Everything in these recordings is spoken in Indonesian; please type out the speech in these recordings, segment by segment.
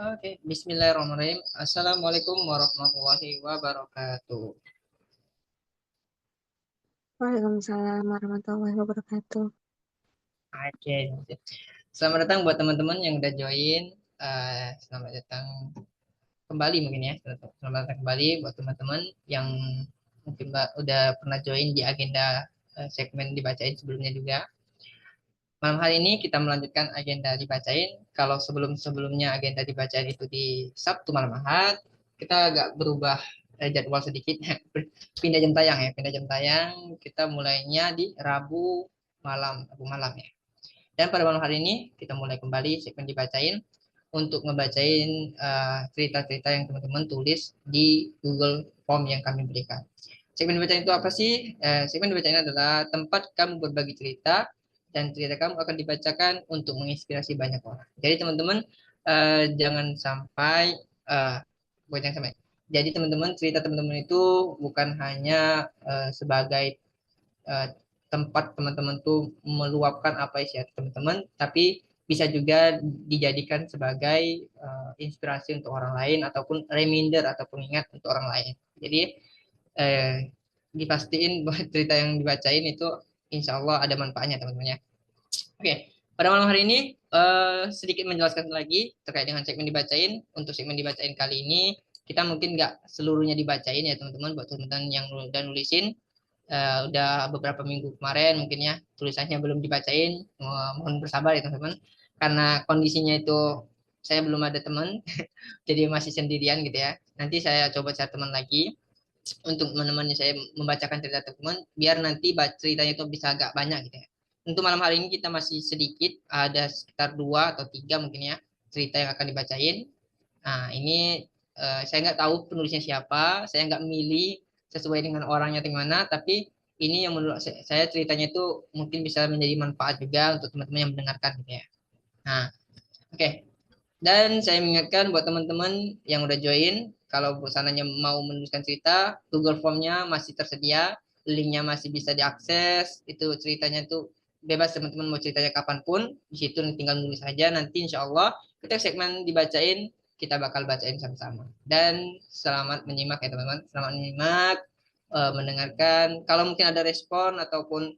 Oke, Bismillahirrahmanirrahim. Assalamualaikum warahmatullahi wabarakatuh. Waalaikumsalam warahmatullahi wabarakatuh. Oke, selamat datang buat teman-teman yang udah join. Selamat datang kembali mungkin ya. Selamat datang kembali buat teman-teman yang mungkin udah pernah join di agenda segmen dibacain sebelumnya juga. Malam hari ini kita melanjutkan agenda dibacain. Kalau sebelum-sebelumnya agenda dibacain itu di Sabtu malam Ahad, kita agak berubah jadwal sedikit. Pindah jam tayang ya, pindah jam tayang. Kita mulainya di Rabu malam ya. Dan pada malam hari ini kita mulai kembali segmen dibacain untuk ngebacain cerita-cerita yang teman-teman tulis di Google Form yang kami berikan. Segmen dibacain itu apa sih? Segmen dibacain adalah tempat kamu berbagi cerita dan cerita kamu akan dibacakan untuk menginspirasi banyak orang. Jadi teman-teman jangan sampai bukan jangan sampai. Jadi teman-teman cerita teman-teman itu bukan hanya sebagai eh, tempat teman-teman tuh meluapkan apa isi hati teman-teman, tapi bisa juga dijadikan sebagai inspirasi untuk orang lain ataupun reminder atau pengingat untuk orang lain. Jadi eh, dipastiin bahwa cerita yang dibacain itu insya Allah ada manfaatnya teman-teman ya. Oke, pada malam hari ini sedikit menjelaskan lagi terkait dengan segmen dibacain. Untuk segmen dibacain kali ini kita mungkin nggak seluruhnya dibacain ya teman-teman buat teman-teman yang udah nulisin udah beberapa minggu kemarin mungkin ya tulisannya belum dibacain. Mohon bersabar ya teman-teman karena kondisinya itu saya belum ada teman jadi masih sendirian gitu ya. Nanti saya coba cari teman lagi untuk menemani saya membacakan cerita teman biar nanti ceritanya itu bisa agak banyak gitu ya. Untuk malam hari ini kita masih sedikit, ada sekitar dua atau tiga mungkin ya cerita yang akan dibacain. Nah ini saya nggak tahu penulisnya siapa, saya nggak milih sesuai dengan orangnya di mana, tapi ini yang menurut saya ceritanya itu mungkin bisa menjadi manfaat juga untuk teman-teman yang mendengarkan gitu ya. Nah, oke. Dan saya mengingatkan buat teman-teman yang udah join, kalau seandainya mau menuliskan cerita, Google Form-nya masih tersedia, linknya masih bisa diakses, itu ceritanya tuh bebas teman-teman mau ceritanya kapanpun, di situ tinggal nulis aja, nanti insya Allah ketika segmen dibacain, kita bakal bacain sama-sama. Dan selamat menyimak ya teman-teman, selamat menyimak, mendengarkan, kalau mungkin ada respon ataupun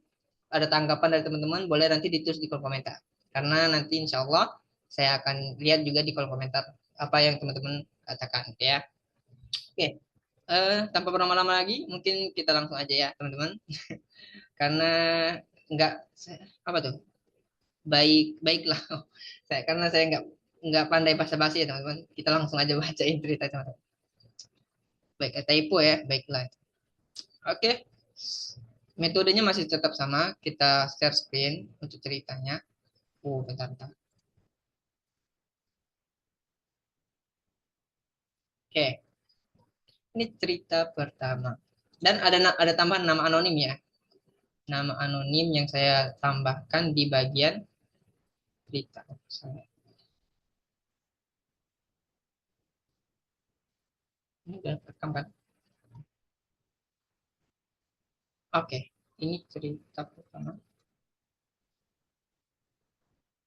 ada tanggapan dari teman-teman, boleh nanti ditulis di kolom komentar. Karena nanti insya Allah saya akan lihat juga di kolom komentar apa yang teman-teman katakan gitu ya. Oke, tanpa berlama-lama lagi, mungkin kita langsung aja ya teman-teman. Karena nggak apa tuh baik baiklah saya karena saya nggak pandai basa-basi ya teman-teman. Kita langsung aja bacain cerita teman-teman. Baik, typo ya, baiklah. Oke, metodenya masih tetap sama. Kita share screen untuk ceritanya. Bentar-bentar. Oke, ini cerita pertama. Dan ada tambahan nama anonim ya. Nama anonim yang saya tambahkan di bagian berita. Ini udah rekam kan? Oke, ini cerita pertama.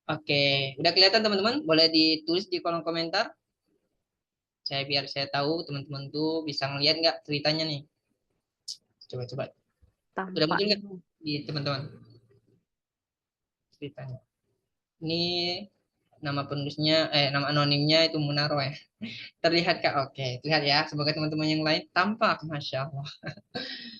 Oke, udah kelihatan teman-teman? Boleh ditulis di kolom komentar. Biar saya tahu teman-teman tuh bisa ngeliat nggak ceritanya nih. Coba-coba. Udah Tampak muncul nggak ini. di teman-teman ceritanya? Ini nama penulisnya, nama anonimnya itu Munaro ya. Terlihat kak? Oke, terlihat ya. Semoga teman-teman yang lain tampak, masya Allah.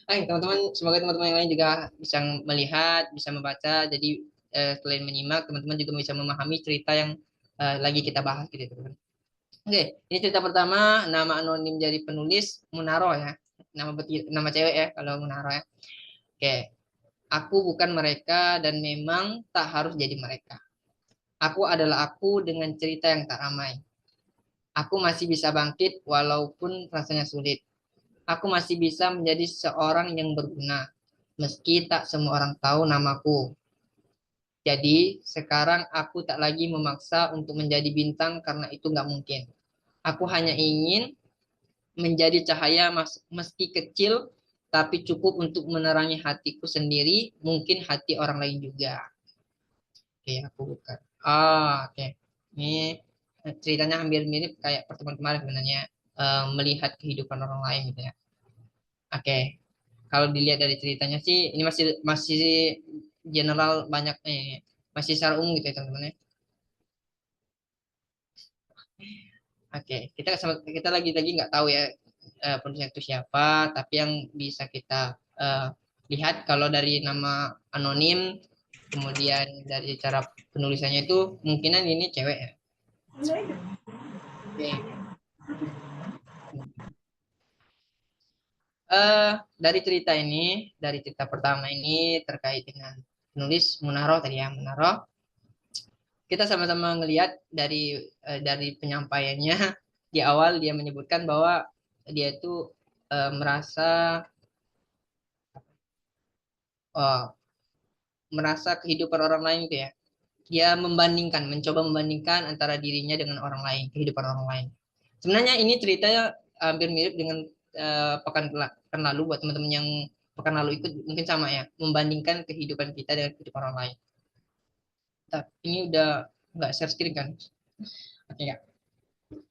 Teman-teman, semoga teman-teman yang lain juga bisa melihat, bisa membaca. Jadi selain menyimak, teman-teman juga bisa memahami cerita yang lagi kita bahas gitu, teman-teman. Oke, ini cerita pertama, nama anonim dari penulis Munaro ya. Nama cewek ya kalau Munaro ya. Oke, aku bukan mereka dan memang tak harus jadi mereka. Aku adalah aku dengan cerita yang tak ramai. Aku masih bisa bangkit walaupun rasanya sulit. Aku masih bisa menjadi seorang yang berguna, meski tak semua orang tahu namaku. Jadi, sekarang aku tak lagi memaksa untuk menjadi bintang karena itu nggak mungkin. Aku hanya ingin menjadi cahaya meski kecil, tapi cukup untuk menerangi hatiku sendiri, mungkin hati orang lain juga. Oke, aku bukan. Oke. Ini ceritanya hampir mirip kayak pertemuan kemarin sebenarnya, melihat kehidupan orang lain gitu ya. Oke, kalau dilihat dari ceritanya sih ini masih masih general banyak masih secara umum gitu ya teman-teman ya. Oke, kita lagi nggak tahu ya penulisnya itu siapa, tapi yang bisa kita lihat kalau dari nama anonim, kemudian dari cara penulisannya itu mungkinan ini cewek ya. Oke. Dari cerita ini, dari cerita pertama ini terkait dengan penulis Munaro tadi ya, Munaro. Kita sama-sama ngelihat dari penyampaiannya di awal dia menyebutkan bahwa dia itu merasa oh, merasa kehidupan orang lain itu ya. Dia mencoba membandingkan antara dirinya dengan orang lain, kehidupan orang lain. Sebenarnya ini ceritanya hampir mirip dengan pekan lalu buat teman-teman yang pekan lalu ikut mungkin sama ya, membandingkan kehidupan kita dengan kehidupan orang lain. Tapi ini udah nggak share screen kan? Oke ya.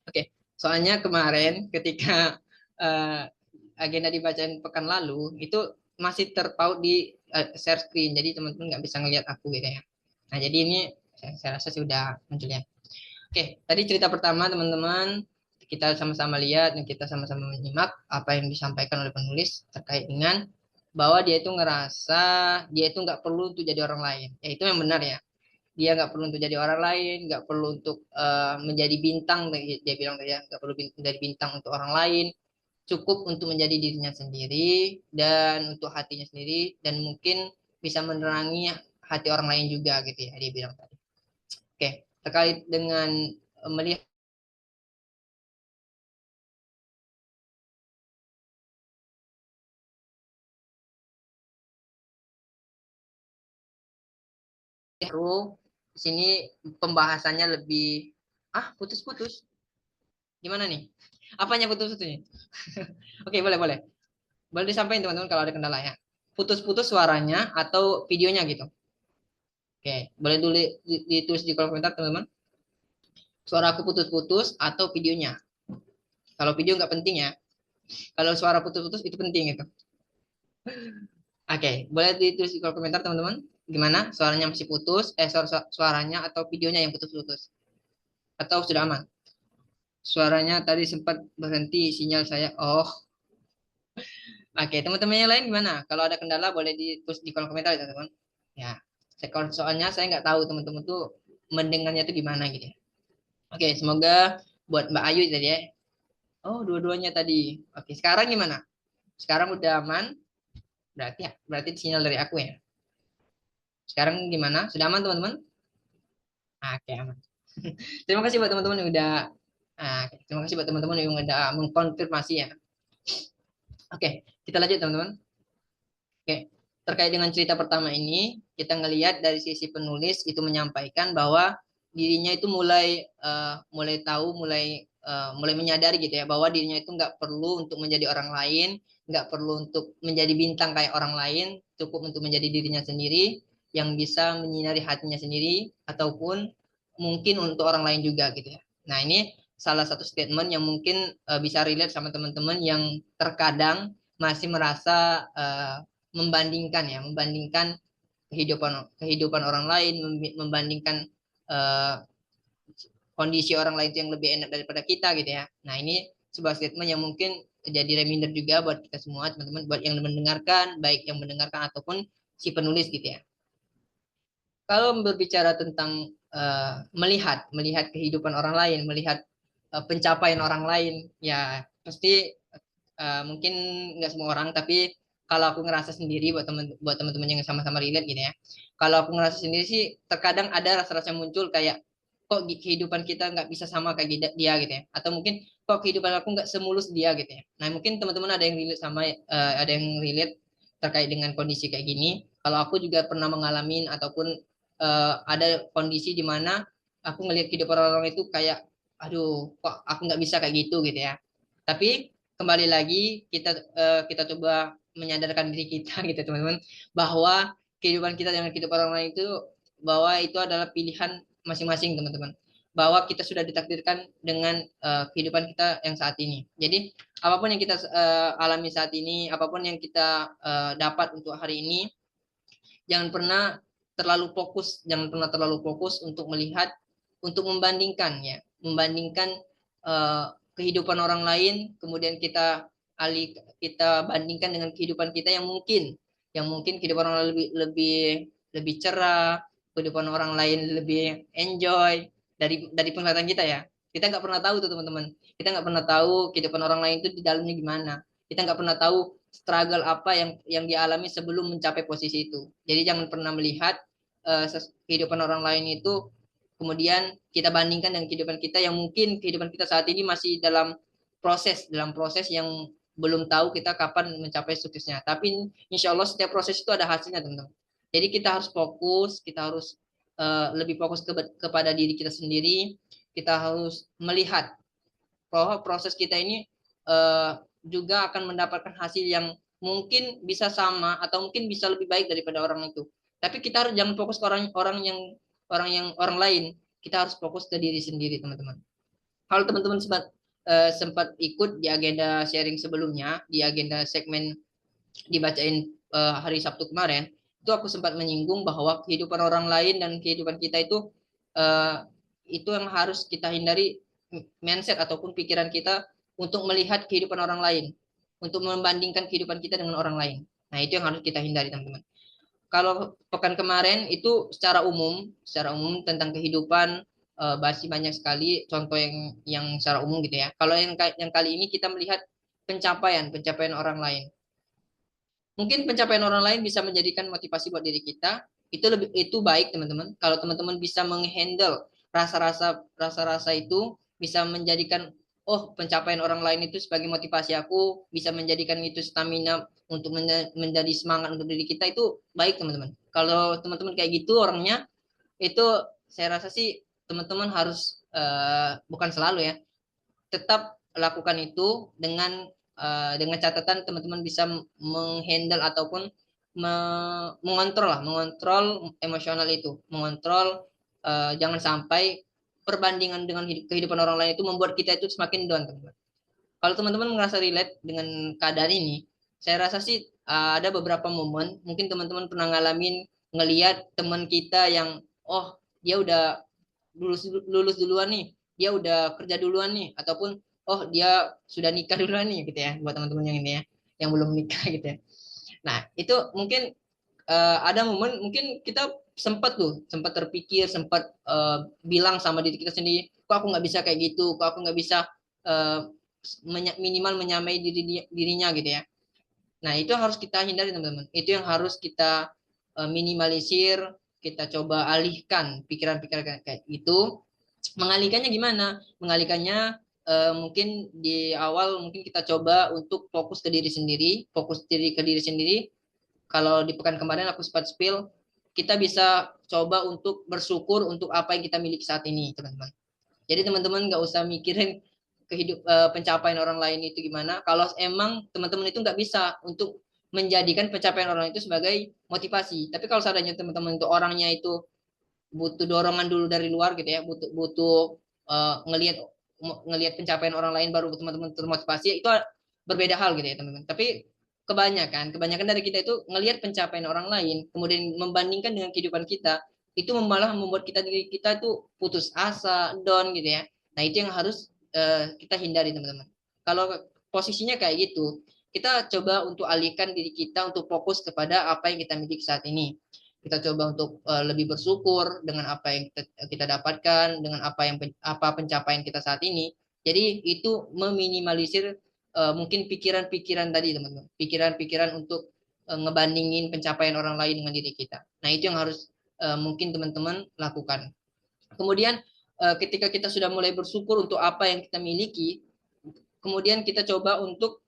Oke. Soalnya kemarin ketika eh, agenda dibacain pekan lalu itu masih terpaut di share screen, jadi teman-teman nggak bisa ngelihat aku gitu ya. Nah jadi ini saya rasa sudah muncul ya. Oke, tadi cerita pertama teman-teman kita sama-sama lihat dan kita sama-sama menyimak apa yang disampaikan oleh penulis terkait dengan bahwa dia itu ngerasa dia itu nggak perlu untuk jadi orang lain. Ya itu yang benar ya. Dia nggak perlu untuk jadi orang lain, nggak perlu untuk menjadi bintang. Dia bilang ya, nggak perlu menjadi bintang untuk orang lain. Cukup untuk menjadi dirinya sendiri dan untuk hatinya sendiri dan mungkin bisa menerangi hati orang lain juga gitu ya. Dia bilang tadi. Oke, terkait dengan melihat Ru, di sini pembahasannya lebih putus-putus. Gimana nih? Apanya putus-putusnya? Oke, boleh boleh. Boleh disampaikan teman-teman kalau ada kendala ya. Putus-putus suaranya atau videonya gitu. Oke, boleh dulu ditulis di kolom komentar teman-teman. Suara aku putus-putus atau videonya. Kalau video nggak penting ya. Kalau suara putus-putus itu penting gitu. Oke, boleh ditulis di kolom komentar teman-teman. Gimana? Suaranya masih putus? Suaranya atau videonya yang putus-putus? Atau sudah aman? Suaranya tadi sempat berhenti sinyal saya. Oh, oke. Teman-teman yang lain gimana? Kalau ada kendala boleh ditulis di kolom komentar ya teman-teman. Ya, soalnya saya nggak tahu teman-teman tuh mendengarnya tuh gimana gitu ya. Oke, semoga buat Mbak Ayu tadi ya. Oh, dua-duanya tadi. Oke, sekarang gimana? Sekarang udah aman? Berarti sinyal dari aku ya. Sekarang gimana? Sudah aman teman-teman? Oke, aman. Terima kasih buat teman-teman yang udah oke, terima kasih buat teman-teman yang udah mengkonfirmasi ya. Oke, kita lanjut teman-teman. Oke, terkait dengan cerita pertama ini, kita ngelihat dari sisi penulis itu menyampaikan bahwa dirinya itu mulai tahu, mulai menyadari gitu ya, bahwa dirinya itu nggak perlu untuk menjadi orang lain, nggak perlu untuk menjadi bintang kayak orang lain, cukup untuk menjadi dirinya sendiri yang bisa menyinari hatinya sendiri ataupun mungkin untuk orang lain juga gitu ya. Nah, ini salah satu statement yang mungkin bisa relate sama teman-teman yang terkadang masih merasa membandingkan kehidupan kehidupan orang lain, membandingkan eh, kondisi orang lain yang lebih enak daripada kita gitu ya. Nah ini sebuah statement yang mungkin jadi reminder juga buat kita semua teman-teman, buat yang mendengarkan, baik yang mendengarkan ataupun si penulis gitu ya. Kalau berbicara tentang melihat melihat kehidupan orang lain, melihat pencapaian orang lain, ya pasti mungkin nggak semua orang, tapi kalau aku ngerasa sendiri buat teman-teman yang sama-sama relate gitu ya. Kalau aku ngerasa sendiri sih terkadang ada rasa-rasa muncul kayak kok kehidupan kita nggak bisa sama kayak dia gitu ya. Atau mungkin kok kehidupan aku nggak semulus dia gitu ya. Nah mungkin teman-teman ada yang relate ada yang relate terkait dengan kondisi kayak gini. Kalau aku juga pernah mengalami ataupun ada kondisi di mana aku ngelihat kehidupan orang itu kayak aduh kok aku nggak bisa kayak gitu ya. Tapi kembali lagi kita coba menyadarkan diri kita gitu teman-teman bahwa kehidupan kita dengan kehidupan orang lain itu bahwa itu adalah pilihan masing-masing teman-teman, bahwa kita sudah ditakdirkan dengan kehidupan kita yang saat ini. Jadi apapun yang kita alami saat ini, apapun yang kita dapat untuk hari ini, jangan pernah jangan pernah terlalu fokus untuk melihat, untuk membandingkan ya, membandingkan kehidupan orang lain, kemudian kita bandingkan dengan kehidupan kita yang mungkin kehidupan orang lain lebih lebih lebih cerah, kehidupan orang lain lebih enjoy dari penglihatan kita ya. Kita nggak pernah tahu tuh teman-teman. Kita nggak pernah tahu kehidupan orang lain itu di dalamnya gimana. Kita nggak pernah tahu struggle apa yang dialami sebelum mencapai posisi itu. Jadi jangan pernah melihat kehidupan orang lain itu kemudian kita bandingkan dengan kehidupan kita yang mungkin kehidupan kita saat ini masih dalam proses yang belum tahu kita kapan mencapai suksesnya. Tapi insya Allah setiap proses itu ada hasilnya teman-teman. Jadi kita harus fokus, kita harus lebih fokus kepada diri kita sendiri. Kita harus melihat bahwa proses kita ini juga akan mendapatkan hasil yang mungkin bisa sama atau mungkin bisa lebih baik daripada orang itu. Tapi kita harus jangan fokus ke orang lain. Kita harus fokus ke diri sendiri, teman-teman. Kalau teman-teman sempat ikut di agenda sharing sebelumnya, di agenda segmen dibacain hari Sabtu kemarin, itu aku sempat menyinggung bahwa kehidupan orang lain dan kehidupan kita itu yang harus kita hindari, mindset ataupun pikiran kita untuk melihat kehidupan orang lain, untuk membandingkan kehidupan kita dengan orang lain. Nah, itu yang harus kita hindari, teman-teman. Kalau pekan kemarin itu secara umum tentang kehidupan masih banyak sekali contoh yang secara umum gitu ya. Kalau yang kali ini kita melihat pencapaian orang lain. Mungkin pencapaian orang lain bisa menjadikan motivasi buat diri kita. Itu baik teman-teman. Kalau teman-teman bisa menghandle rasa-rasa itu, bisa menjadikan pencapaian orang lain itu sebagai motivasi aku, bisa menjadikan itu stamina untuk menjadi semangat untuk diri kita, itu baik teman-teman. Kalau teman-teman kayak gitu orangnya, itu saya rasa sih teman-teman harus bukan selalu ya, tetap lakukan itu dengan catatan teman-teman bisa menghandle ataupun mengontrol emosional itu, mengontrol jangan sampai perbandingan dengan kehidupan orang lain itu membuat kita itu semakin down, teman-teman. Kalau teman-teman merasa relate dengan keadaan ini, saya rasa sih ada beberapa momen mungkin teman-teman pernah ngalamin ngelihat teman kita yang dia udah lulus lulus duluan nih, dia udah kerja duluan nih, ataupun dia sudah nikah duluan nih gitu ya, buat teman-teman yang ini ya, yang belum nikah gitu ya. Nah, itu mungkin ada momen mungkin kita sempat terpikir, sempat bilang sama diri kita sendiri, kok aku nggak bisa kayak gitu, kok aku nggak bisa uh, minimal menyamai dirinya gitu ya. Nah, itu harus kita hindari teman-teman. Itu yang harus kita minimalisir, kita coba alihkan pikiran-pikiran kayak itu. Mengalihkannya gimana? Mengalihkannya mungkin di awal mungkin kita coba untuk fokus ke diri sendiri, ke diri sendiri. Kalau di pekan kemarin aku sempat spill, kita bisa coba untuk bersyukur untuk apa yang kita miliki saat ini, teman-teman. Jadi teman-teman nggak usah mikirin pencapaian orang lain itu gimana. Kalau emang teman-teman itu nggak bisa untuk menjadikan pencapaian orang itu sebagai motivasi. Tapi kalau seandainya teman-teman itu orangnya itu butuh dorongan dulu dari luar gitu ya, butuh butuh ngelihat ngelihat pencapaian orang lain baru teman-teman termotivasi, itu berbeda hal gitu ya teman-teman. Tapi kebanyakan dari kita itu ngelihat pencapaian orang lain kemudian membandingkan dengan kehidupan kita, itu malah membuat diri kita itu putus asa, down gitu ya. Nah, itu yang harus kita hindari teman-teman. Kalau posisinya kayak gitu, kita coba untuk alihkan diri kita untuk fokus kepada apa yang kita miliki saat ini. Kita coba untuk lebih bersyukur dengan apa yang kita dapatkan, dengan apa pencapaian kita saat ini. Jadi itu meminimalisir mungkin pikiran-pikiran tadi teman-teman, pikiran-pikiran untuk ngebandingin pencapaian orang lain dengan diri kita. Nah, itu yang harus mungkin teman-teman lakukan. Kemudian ketika kita sudah mulai bersyukur untuk apa yang kita miliki, kemudian kita coba untuk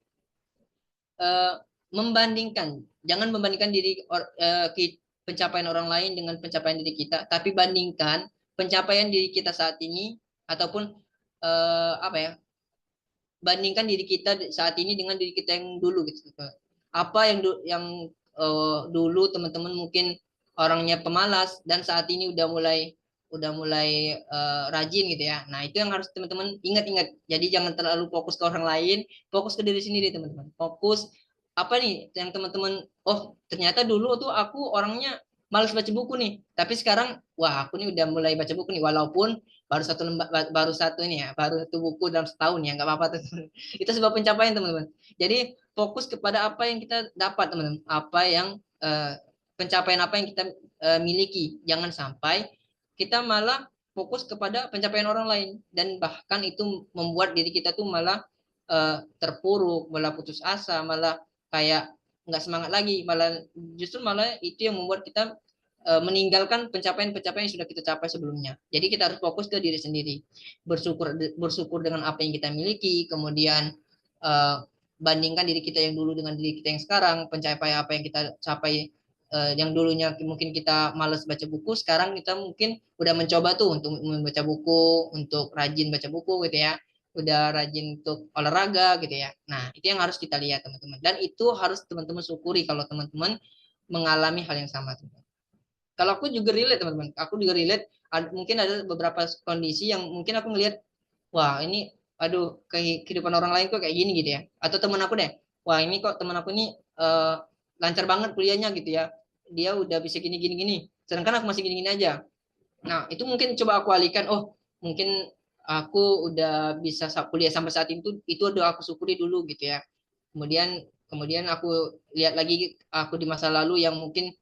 membandingkan, jangan membandingkan pencapaian orang lain dengan pencapaian diri kita, tapi bandingkan pencapaian diri kita saat ini ataupun apa ya, bandingkan diri kita saat ini dengan diri kita yang dulu gitu. Apa yang dulu teman-teman mungkin orangnya pemalas dan saat ini udah mulai udah mulai rajin gitu ya. Nah, itu yang harus teman-teman ingat-ingat. Jadi jangan terlalu fokus ke orang lain, fokus ke diri sendiri, teman-teman. Fokus apa nih yang teman-teman, oh, ternyata dulu tuh aku orangnya males baca buku nih. Tapi sekarang, wah, aku nih udah mulai baca buku nih, walaupun baru satu ini ya, baru satu buku dalam setahun ya, nggak apa-apa tuh. Itu sebuah pencapaian, teman-teman. Jadi fokus kepada apa yang kita dapat, teman-teman. Apa yang pencapaian apa yang kita miliki. Jangan sampai kita malah fokus kepada pencapaian orang lain dan bahkan itu membuat diri kita tuh malah terpuruk, malah putus asa, malah kayak nggak semangat lagi, malah justru malah itu yang membuat kita meninggalkan pencapaian-pencapaian yang sudah kita capai sebelumnya. Jadi kita harus fokus ke diri sendiri, bersyukur bersyukur dengan apa yang kita miliki, kemudian eh, bandingkan diri kita yang dulu dengan diri kita yang sekarang, pencapaian apa yang kita capai yang dulunya mungkin kita males baca buku, sekarang kita mungkin udah mencoba tuh untuk membaca buku, untuk rajin baca buku gitu ya, udah rajin untuk olahraga gitu ya. Nah, itu yang harus kita lihat teman-teman. Dan itu harus teman-teman syukuri kalau teman-teman mengalami hal yang sama, teman-teman. Kalau aku juga relate teman-teman, aku juga relate. Mungkin ada beberapa kondisi yang mungkin aku ngelihat, wah ini, aduh, kehidupan orang lain kok kayak gini gitu ya. Atau teman aku deh, wah ini kok teman aku ini lancar banget kuliahnya gitu ya. Dia udah bisa gini gini gini. Sedangkan aku masih gini gini aja. Nah, itu mungkin coba aku alihkan. Oh, mungkin aku udah bisa kuliah sampai saat itu udah aku syukuri dulu gitu ya. Kemudian kemudian aku lihat lagi aku di masa lalu yang mungkin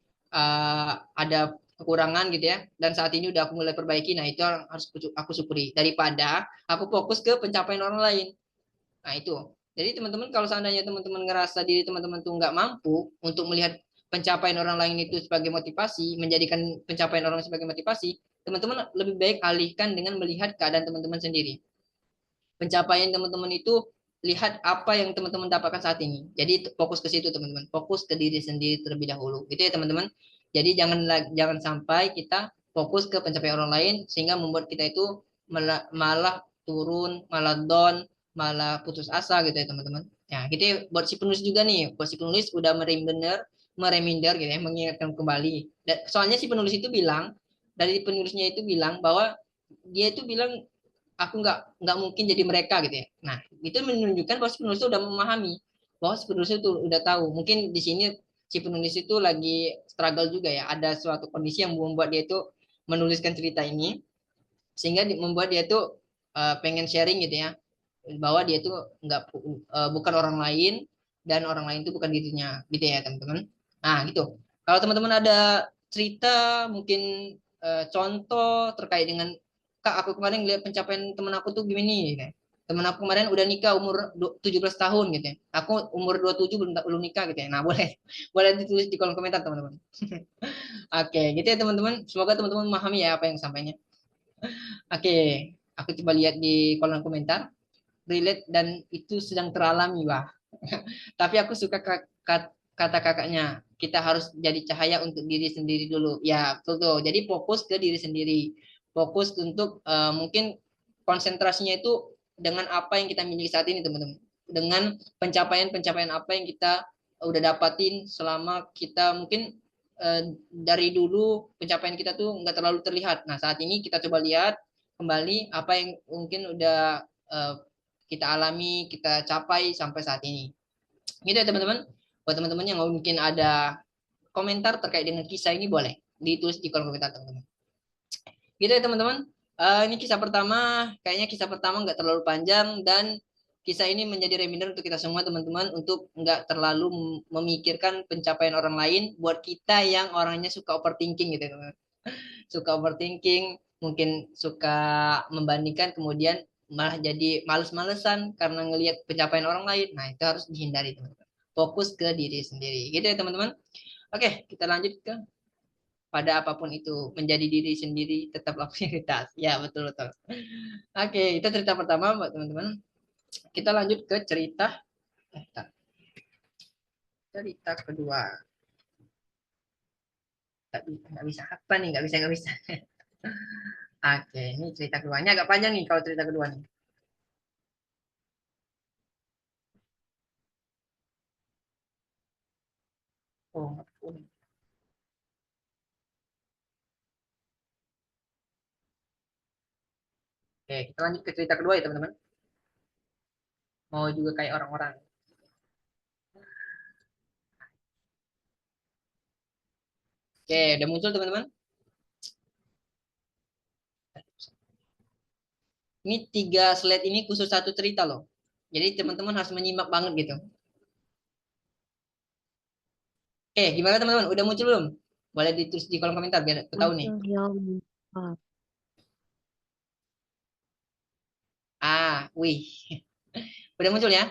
ada kekurangan gitu ya. Dan saat ini udah aku mulai perbaiki. Nah, itu harus aku syukuri daripada aku fokus ke pencapaian orang lain. Nah, itu. Jadi teman-teman kalau seandainya teman-teman ngerasa diri teman-teman tuh nggak mampu untuk melihat pencapaian orang lain itu sebagai motivasi, menjadikan pencapaian orang sebagai motivasi, teman-teman lebih baik alihkan dengan melihat keadaan teman-teman sendiri. Pencapaian teman-teman itu lihat apa yang teman-teman dapatkan saat ini. Jadi fokus ke situ teman-teman, fokus ke diri sendiri terlebih dahulu. Gitu ya teman-teman. Jadi jangan sampai kita fokus ke pencapaian orang lain sehingga membuat kita itu malah turun, malah down, malah putus asa gitu ya teman-teman. Ya, gitu ya, buat si penulis juga nih, buat si penulis udah mereminder gitu ya, mengingatkan kembali. Dan soalnya si penulis itu bilang, dari penulisnya itu bilang bahwa dia itu bilang aku nggak mungkin jadi mereka gitu ya. Nah, itu menunjukkan bahwa si penulis itu udah memahami bahwa si penulis itu udah tahu. Mungkin di sini si penulis itu lagi struggle juga ya. Ada suatu kondisi yang membuat dia itu menuliskan cerita ini sehingga membuat dia itu pengen sharing gitu ya bahwa dia itu nggak bukan orang lain dan orang lain itu bukan dirinya gitu ya teman-teman. Nah, gitu. Kalau teman-teman ada cerita mungkin contoh terkait dengan Kak, aku kemarin lihat pencapaian temen aku tuh gini gitu. Temen aku kemarin udah nikah umur 17 tahun gitu ya. Aku umur 27 belum nikah gitu ya. Nah, boleh boleh ditulis di kolom komentar teman-teman. Oke, gitu ya teman-teman. Semoga teman-teman memahami ya apa yang sampainya. Oke, aku coba lihat di kolom komentar. Relate dan itu sedang teralami, wah. Tapi aku suka kata kakaknya. Kita harus jadi cahaya untuk diri sendiri dulu. Ya, betul tuh. Jadi fokus ke diri sendiri. Fokus untuk mungkin konsentrasinya itu dengan apa yang kita miliki saat ini, teman-teman. Dengan pencapaian-pencapaian apa yang kita udah dapatin selama kita mungkin dari dulu pencapaian kita tuh nggak terlalu terlihat. Nah, saat ini kita coba lihat kembali apa yang mungkin udah eh, kita alami, kita capai sampai saat ini. Gitu ya teman-teman. Buat teman-teman yang mungkin ada komentar terkait dengan kisah ini boleh ditulis di kolom komentar teman-teman. Gitu ya teman-teman. Ini kisah pertama, kayaknya kisah pertama nggak terlalu panjang dan kisah ini menjadi reminder untuk kita semua teman-teman untuk nggak terlalu memikirkan pencapaian orang lain buat kita yang orangnya suka overthinking gitu teman-teman. Suka overthinking, mungkin suka membandingkan kemudian malah jadi males-malesan karena ngelihat pencapaian orang lain. Nah, itu harus dihindari, teman-teman. Fokus ke diri sendiri. Gitu ya, teman-teman. Oke, kita lanjut ke pada apapun itu menjadi diri sendiri tetaplah prioritas. Ya, betul betul. Oke, itu cerita pertama buat teman-teman. Kita lanjut ke cerita kedua. Nggak bisa apa nih? Nggak bisa. Oke, ini cerita keduanya agak panjang nih kalau cerita kedua nih. Oh, Oke, kita lanjut ke cerita kedua ya teman-teman. Mau juga kayak orang-orang. Oke, udah muncul teman-teman. Ini 3 slide ini khusus satu cerita loh. Jadi teman-teman harus menyimak banget gitu. Oke, gimana teman-teman? Udah muncul belum? Boleh ditulis di kolom komentar biar aku tahu nih. Muncul yang Wih. Udah muncul ya?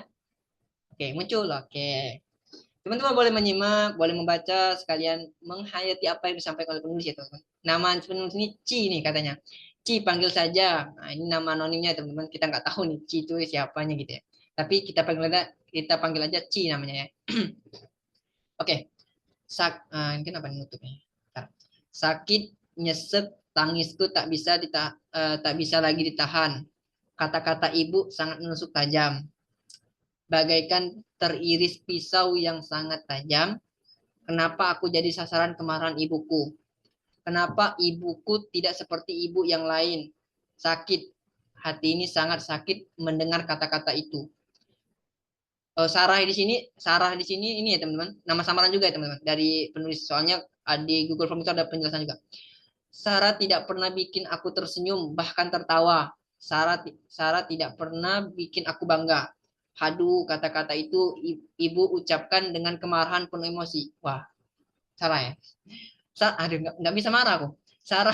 Oke, muncul. Oke. Teman-teman boleh menyimak, boleh membaca, sekalian menghayati apa yang disampaikan oleh penulis ya teman-teman. Nama penulis ini Ci nih katanya. Ci panggil saja. Nah, ini nama anonimnya teman-teman. Kita nggak tahu nih Ci itu siapanya gitu ya. Tapi kita panggil aja Ci namanya ya. Oke, ini kenapa nutupnya? Bentar. Sakit nyesek tangisku tak bisa lagi ditahan. Kata-kata ibu sangat menusuk tajam, bagaikan teriris pisau yang sangat tajam. Kenapa aku jadi sasaran kemarahan ibuku? Kenapa ibuku tidak seperti ibu yang lain? Sakit. Hati ini sangat sakit mendengar kata-kata itu. Sarah di sini ini ya teman-teman. Nama samaran juga ya teman-teman. Dari penulis soalnya di Google Form itu ada penjelasan juga. Sarah tidak pernah bikin aku tersenyum bahkan tertawa. Sarah tidak pernah bikin aku bangga. Haduh, kata-kata itu ibu ucapkan dengan kemarahan penuh emosi. Wah, salah ya. Aduh, nggak bisa marah aku. Sarah,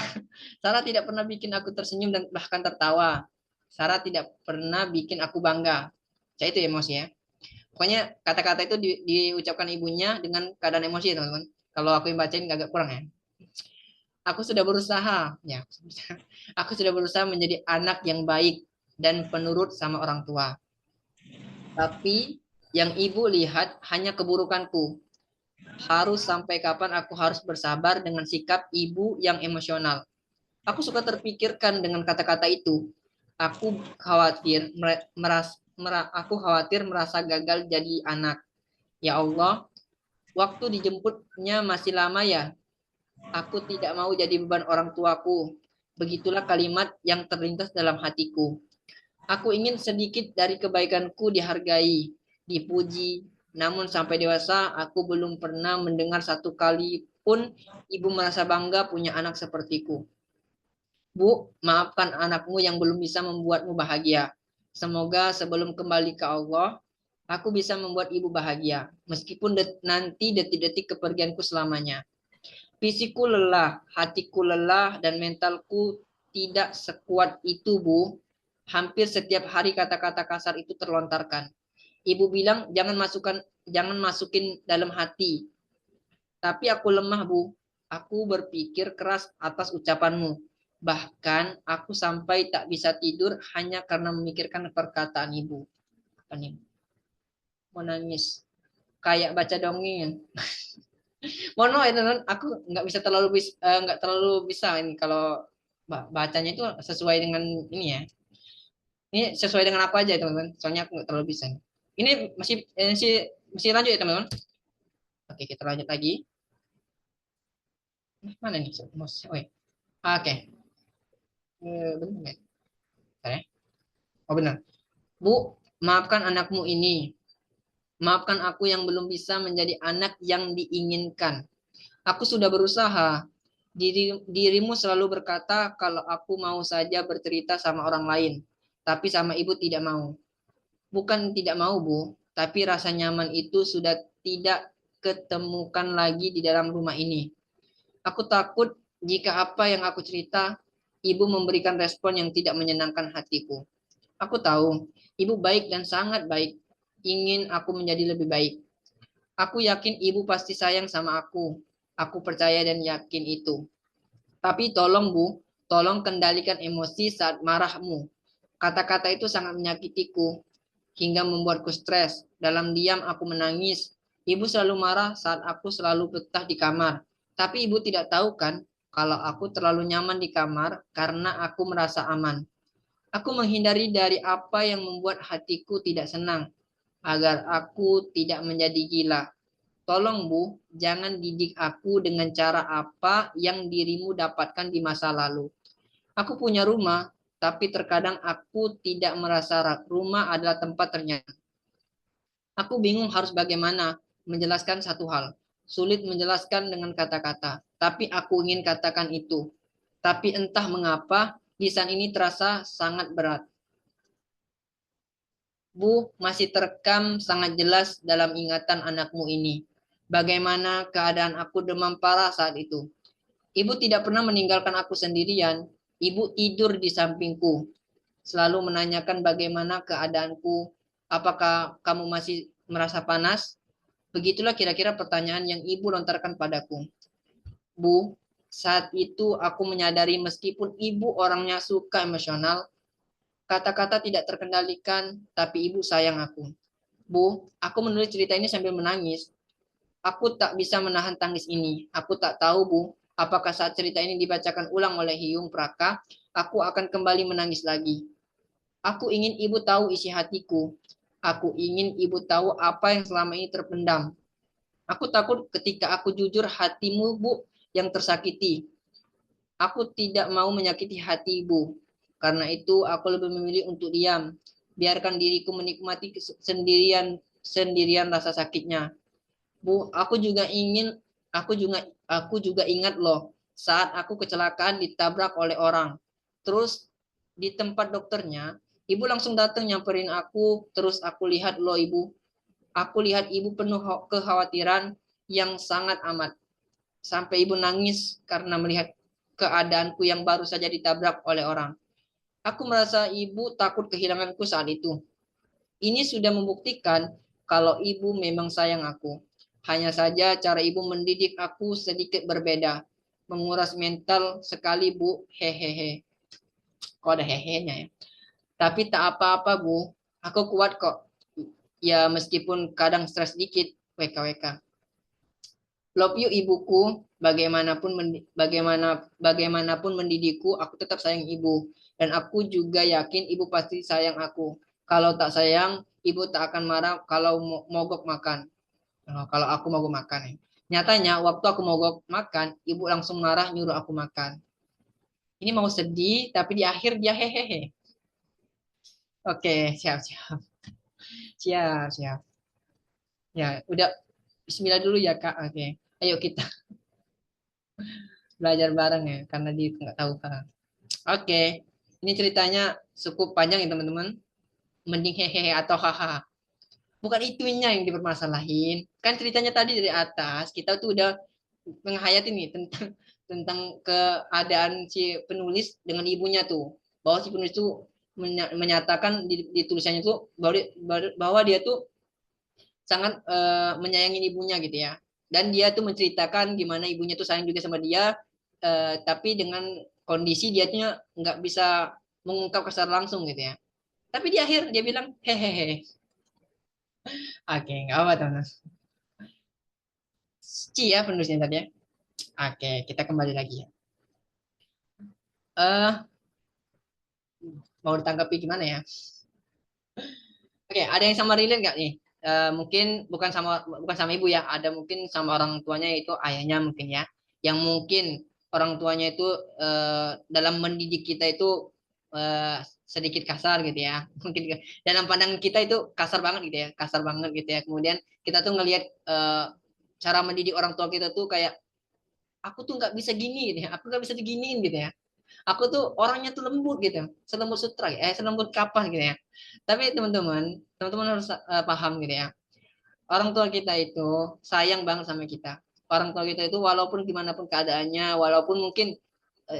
Sarah tidak pernah bikin aku tersenyum dan bahkan tertawa. Sarah tidak pernah bikin aku bangga. Saya itu emosi ya. Pokoknya kata-kata itu diucapkan ibunya dengan keadaan emosi ya teman-teman. Kalau aku yang bacain agak kurang ya. Aku sudah berusaha, ya. Aku sudah berusaha menjadi anak yang baik dan penurut sama orang tua. Tapi yang ibu lihat hanya keburukanku. Harus sampai kapan aku harus bersabar dengan sikap ibu yang emosional. Aku suka terpikirkan dengan kata-kata itu. Aku khawatir merasa gagal jadi anak. Ya Allah, waktu dijemputnya masih lama ya. Aku tidak mau jadi beban orang tuaku. Begitulah kalimat yang terlintas dalam hatiku. Aku ingin sedikit dari kebaikanku dihargai, dipuji. Namun sampai dewasa, aku belum pernah mendengar satu kali pun ibu merasa bangga punya anak sepertiku. Bu, maafkan anakmu yang belum bisa membuatmu bahagia. Semoga sebelum kembali ke Allah, aku bisa membuat ibu bahagia. Meskipun nanti detik-detik kepergianku selamanya. Fisikku lelah, hatiku lelah, dan mentalku tidak sekuat itu, Bu. Hampir setiap hari kata-kata kasar itu terlontarkan. Ibu bilang jangan masukin dalam hati. Tapi aku lemah, Bu. Aku berpikir keras atas ucapanmu. Bahkan aku sampai tak bisa tidur hanya karena memikirkan perkataan ibu. Apa nih? Mau nangis. Kayak baca dongeng. Mohon maaf ya teman, aku nggak terlalu bisa ini kalau bacanya itu sesuai dengan ini ya. Ini sesuai dengan aku aja teman-teman. Soalnya aku nggak terlalu bisa. Ini masih lanjut ya teman-teman. Oke, kita lanjut lagi. Mana nih? Oh, ya. Oke. Benar nggak? Bentar ya. Oh benar. Bu, maafkan anakmu ini. Maafkan aku yang belum bisa menjadi anak yang diinginkan. Aku sudah berusaha. Dirimu selalu berkata kalau aku mau saja bercerita sama orang lain, tapi sama ibu tidak mau. Bukan tidak mau, Bu, tapi rasa nyaman itu sudah tidak ketemukan lagi di dalam rumah ini. Aku takut jika apa yang aku cerita, ibu memberikan respon yang tidak menyenangkan hatiku. Aku tahu, ibu baik dan sangat baik, ingin aku menjadi lebih baik. Aku yakin ibu pasti sayang sama aku. Aku percaya dan yakin itu. Tapi tolong Bu, tolong kendalikan emosi saat marahmu. Kata-kata itu sangat menyakitiku hingga membuatku stres. Dalam diam aku menangis. Ibu selalu marah saat aku selalu betah di kamar. Tapi ibu tidak tahu kan kalau aku terlalu nyaman di kamar karena aku merasa aman. Aku menghindari dari apa yang membuat hatiku tidak senang agar aku tidak menjadi gila. Tolong Bu, jangan didik aku dengan cara apa yang dirimu dapatkan di masa lalu. Aku punya rumah, tapi terkadang aku tidak merasa rumah adalah tempat ternyaman. Aku bingung harus bagaimana menjelaskan satu hal. Sulit menjelaskan dengan kata-kata, tapi aku ingin katakan itu. Tapi entah mengapa lisan ini terasa sangat berat. Bu, masih terekam sangat jelas dalam ingatan anakmu ini. Bagaimana keadaan aku demam parah saat itu. Ibu tidak pernah meninggalkan aku sendirian. Ibu tidur di sampingku. Selalu menanyakan bagaimana keadaanku. Apakah kamu masih merasa panas? Begitulah kira-kira pertanyaan yang ibu lontarkan padaku. Bu, saat itu aku menyadari meskipun ibu orangnya suka emosional, kata-kata tidak terkendalikan, tapi ibu sayang aku. Bu, aku menulis cerita ini sambil menangis. Aku tak bisa menahan tangis ini. Aku tak tahu, Bu, apakah saat cerita ini dibacakan ulang oleh Hyung Praka, aku akan kembali menangis lagi. Aku ingin ibu tahu isi hatiku. Aku ingin ibu tahu apa yang selama ini terpendam. Aku takut ketika aku jujur hatimu, Bu, yang tersakiti. Aku tidak mau menyakiti hati ibu. Karena itu aku lebih memilih untuk diam. Biarkan diriku menikmati sendirian rasa sakitnya. Bu, aku juga ingat loh saat aku kecelakaan ditabrak oleh orang. Terus di tempat dokternya, ibu langsung datang nyamperin aku, terus aku lihat loh ibu. Aku lihat ibu penuh kekhawatiran yang sangat amat. Sampai ibu nangis karena melihat keadaanku yang baru saja ditabrak oleh orang. Aku merasa ibu takut kehilanganku saat itu. Ini sudah membuktikan kalau ibu memang sayang aku. Hanya saja cara ibu mendidik aku sedikit berbeda. Menguras mental sekali, Bu. Hehehe. Kok ada hehenya ya? Tapi tak apa-apa, Bu. Aku kuat kok. Ya meskipun kadang stres dikit. WKWK. Love you ibuku. Bagaimanapun mendidikku, aku tetap sayang ibu. Dan aku juga yakin ibu pasti sayang aku. Kalau tak sayang, ibu tak akan marah kalau mogok makan. Kalau aku mogok makan ya. Nyatanya waktu aku mogok makan, ibu langsung marah nyuruh aku makan. Ini mau sedih, tapi di akhir dia hehehe. Oke, siap, siap. Siap, siap. Ya, udah bismillah dulu ya, Kak. Oke. Ayo kita belajar bareng ya, karena dia nggak tahu, Kak. Oke. Ini ceritanya cukup panjang ya, teman-teman. Mending hehehe atau haha. Bukan itunya yang dipermasalahin. Kan ceritanya tadi dari atas, kita tuh udah menghayati nih tentang keadaan si penulis dengan ibunya tuh. Bahwa si penulis tuh menyatakan di tulisannya tuh bahwa dia tuh sangat menyayangi ibunya gitu ya. Dan dia tuh menceritakan gimana ibunya tuh sayang juga sama dia, tapi dengan kondisi dia tuh nggak bisa mengungkap secara langsung gitu ya. Tapi di akhir dia bilang hehehe. Oke, nggak apa teman. Ci ya penulisnya tadi ya. Oke, kita kembali lagi ya. Eh, mau ditanggapi gimana ya? Oke, ada yang sama relate nggak nih? Mungkin bukan sama ibu ya, ada mungkin sama orang tuanya itu ayahnya mungkin ya, yang mungkin orang tuanya itu dalam mendidik kita itu sedikit kasar gitu ya, mungkin dalam pandangan kita itu kasar banget gitu ya, kasar banget gitu ya. Kemudian kita tuh ngelihat cara mendidik orang tua kita tuh kayak aku tuh nggak bisa gini gitu ya, aku nggak bisa diginiin gitu ya. Aku tuh orangnya tuh lembut gitu, selembut sutra, selembut kapas gitu ya. Tapi teman-teman harus paham gitu ya. Orang tua kita itu sayang banget sama kita. Orang tua kita itu walaupun gimana pun keadaannya, walaupun mungkin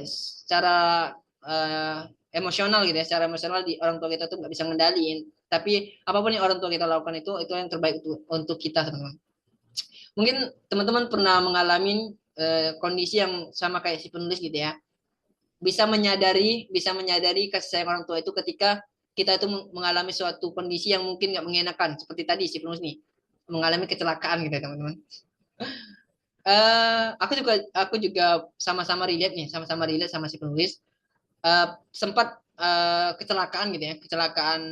secara eh, emosional gitu ya, secara emosional di orang tua kita tuh nggak bisa ngendaliin. Tapi apapun yang orang tua kita lakukan itu yang terbaik untuk kita teman-teman. Mungkin teman-teman pernah mengalami kondisi yang sama kayak si penulis gitu ya, bisa menyadari kasih sayang orang tua itu ketika kita itu mengalami suatu kondisi yang mungkin nggak mengenakan seperti tadi si penulis nih mengalami kecelakaan gitu ya teman-teman. Aku juga sama-sama relate nih, sama-sama relate sama si penulis. Sempat kecelakaan gitu ya, kecelakaan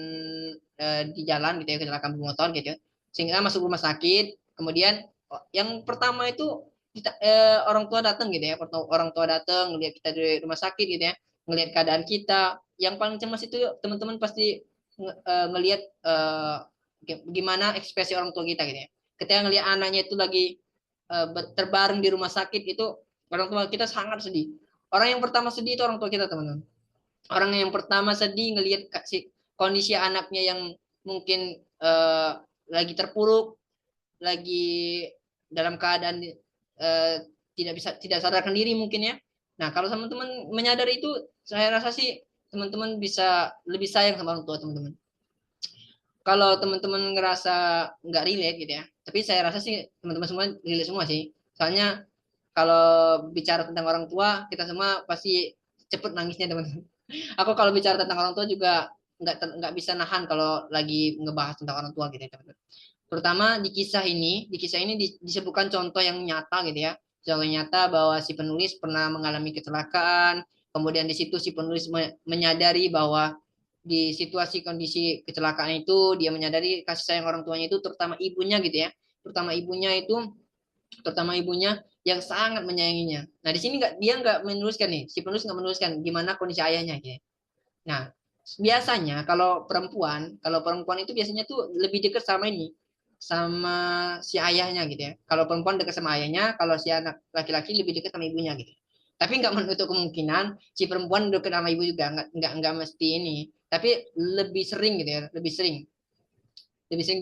di jalan gitu ya, kecelakaan bermotor gitu ya. Sehingga masuk rumah sakit. Kemudian yang pertama itu orang tua datang gitu ya, orang tua datang lihat kita di rumah sakit gitu ya. ngelihat keadaan kita. Yang paling cemas itu teman-teman pasti ngelihat gimana ekspresi orang tua kita gitu ya. Ketika ngelihat anaknya itu lagi terbaring di rumah sakit, itu orang tua kita sangat sedih. Orang yang pertama sedih itu orang tua kita, teman-teman. Orang yang pertama sedih ngelihat kondisi anaknya yang mungkin lagi terpuruk, lagi dalam keadaan tidak sadarkan diri mungkin ya. Nah, kalau teman-teman menyadari itu, saya rasa sih teman-teman bisa lebih sayang sama orang tua teman-teman. Kalau teman-teman ngerasa nggak relate gitu ya, tapi saya rasa sih teman-teman semua relate semua sih. Soalnya kalau bicara tentang orang tua, kita semua pasti cepet nangisnya, teman-teman. Aku kalau bicara tentang orang tua juga nggak bisa nahan kalau lagi ngebahas tentang orang tua gitu ya, teman-teman. Terutama di kisah ini disebutkan contoh yang nyata gitu ya. Contoh nyata bahwa si penulis pernah mengalami kecelakaan, kemudian di situ si penulis menyadari bahwa di situasi kondisi kecelakaan itu dia menyadari kasih sayang orang tuanya itu, terutama ibunya gitu ya. Terutama ibunya itu, terutama ibunya yang sangat menyayanginya. Nah, di sini dia nggak menuliskan nih, si penulis nggak menuliskan gimana kondisi ayahnya gitu ya. Nah, biasanya kalau perempuan itu biasanya tuh lebih dekat sama ini, sama si ayahnya gitu ya. Kalau perempuan dekat sama ayahnya, kalau si anak laki-laki lebih dekat sama ibunya gitu. Tapi nggak menutup kemungkinan si perempuan dekat sama ibu juga, nggak mesti ini. Tapi lebih sering gitu ya, lebih sering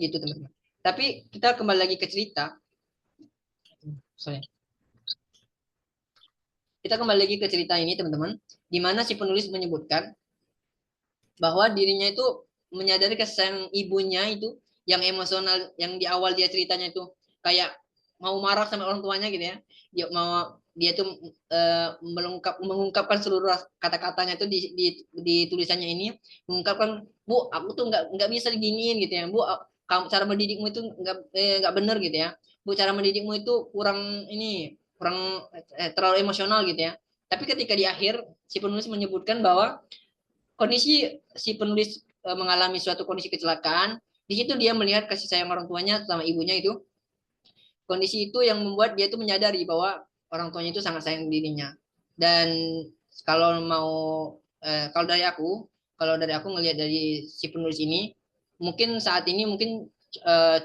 gitu teman-teman. Tapi kita kembali lagi ke cerita. Sorry. Kita kembali lagi ke cerita ini teman-teman, di mana si penulis menyebutkan bahwa dirinya itu menyadari kesan ibunya itu yang emosional, yang di awal dia ceritanya itu kayak mau marah sama orang tuanya gitu ya. Dia tuh mengungkapkan seluruh kata-katanya itu di tulisannya ini, mengungkapkan, Bu, aku tuh nggak bisa diginiin gitu ya, Bu, kamu cara mendidikmu itu nggak bener gitu ya, Bu, cara mendidikmu itu kurang terlalu emosional gitu ya. Tapi ketika di akhir si penulis menyebutkan bahwa kondisi si penulis mengalami suatu kondisi kecelakaan, di situ dia melihat kasih sayang orang tuanya sama ibunya itu. Kondisi itu yang membuat dia itu menyadari bahwa orang tuanya itu sangat sayang dirinya. Dan kalau mau kalau dari aku ngelihat dari si penulis ini, mungkin saat ini mungkin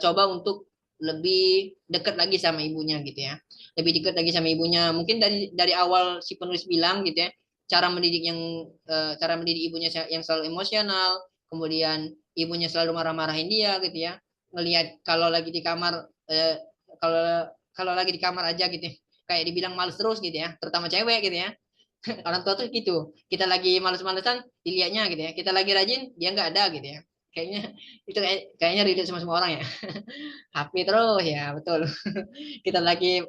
coba untuk lebih dekat lagi sama ibunya gitu ya. Lebih dekat lagi sama ibunya. Mungkin dari awal si penulis bilang gitu ya, cara mendidik ibunya yang selalu emosional, kemudian ibunya selalu marah-marahin dia gitu ya. Ngelihat kalau lagi di kamar, kalau kalau lagi di kamar aja gitu ya, kayak dibilang males terus gitu ya, terutama cewek gitu ya. Orang tua tuh gitu, kita lagi males-malesan dilihatnya gitu ya, kita lagi rajin dia nggak ada gitu ya. Kayaknya itu kayaknya relate sama semua orang ya. HP terus ya, betul. Kita lagi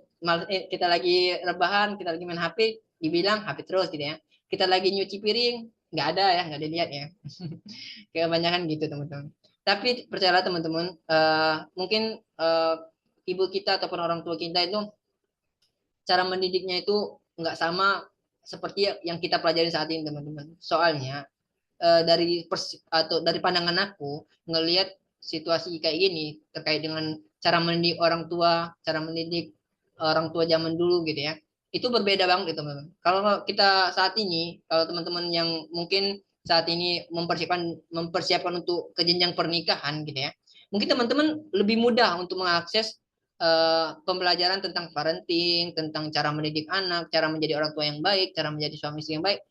rebahan, kita lagi main HP, dibilang HP terus gitu ya. Kita lagi nyuci piring, nggak ada ya, nggak dilihat ya. Kebanyakan gitu teman-teman. Tapi percayalah teman-teman, mungkin ibu kita ataupun orang tua kita itu cara mendidiknya itu nggak sama seperti yang kita pelajari saat ini teman-teman. Soalnya dari pandangan aku ngelihat situasi kayak gini terkait dengan cara mendidik orang tua, cara mendidik orang tua zaman dulu gitu ya. Itu berbeda banget gitu, teman-teman. Kalau kita saat ini, kalau teman-teman yang mungkin saat ini mempersiapkan untuk ke jenjang pernikahan gitu ya. Mungkin teman-teman lebih mudah untuk mengakses pembelajaran tentang parenting, tentang cara mendidik anak, cara menjadi orang tua yang baik, cara menjadi suami istri yang baik.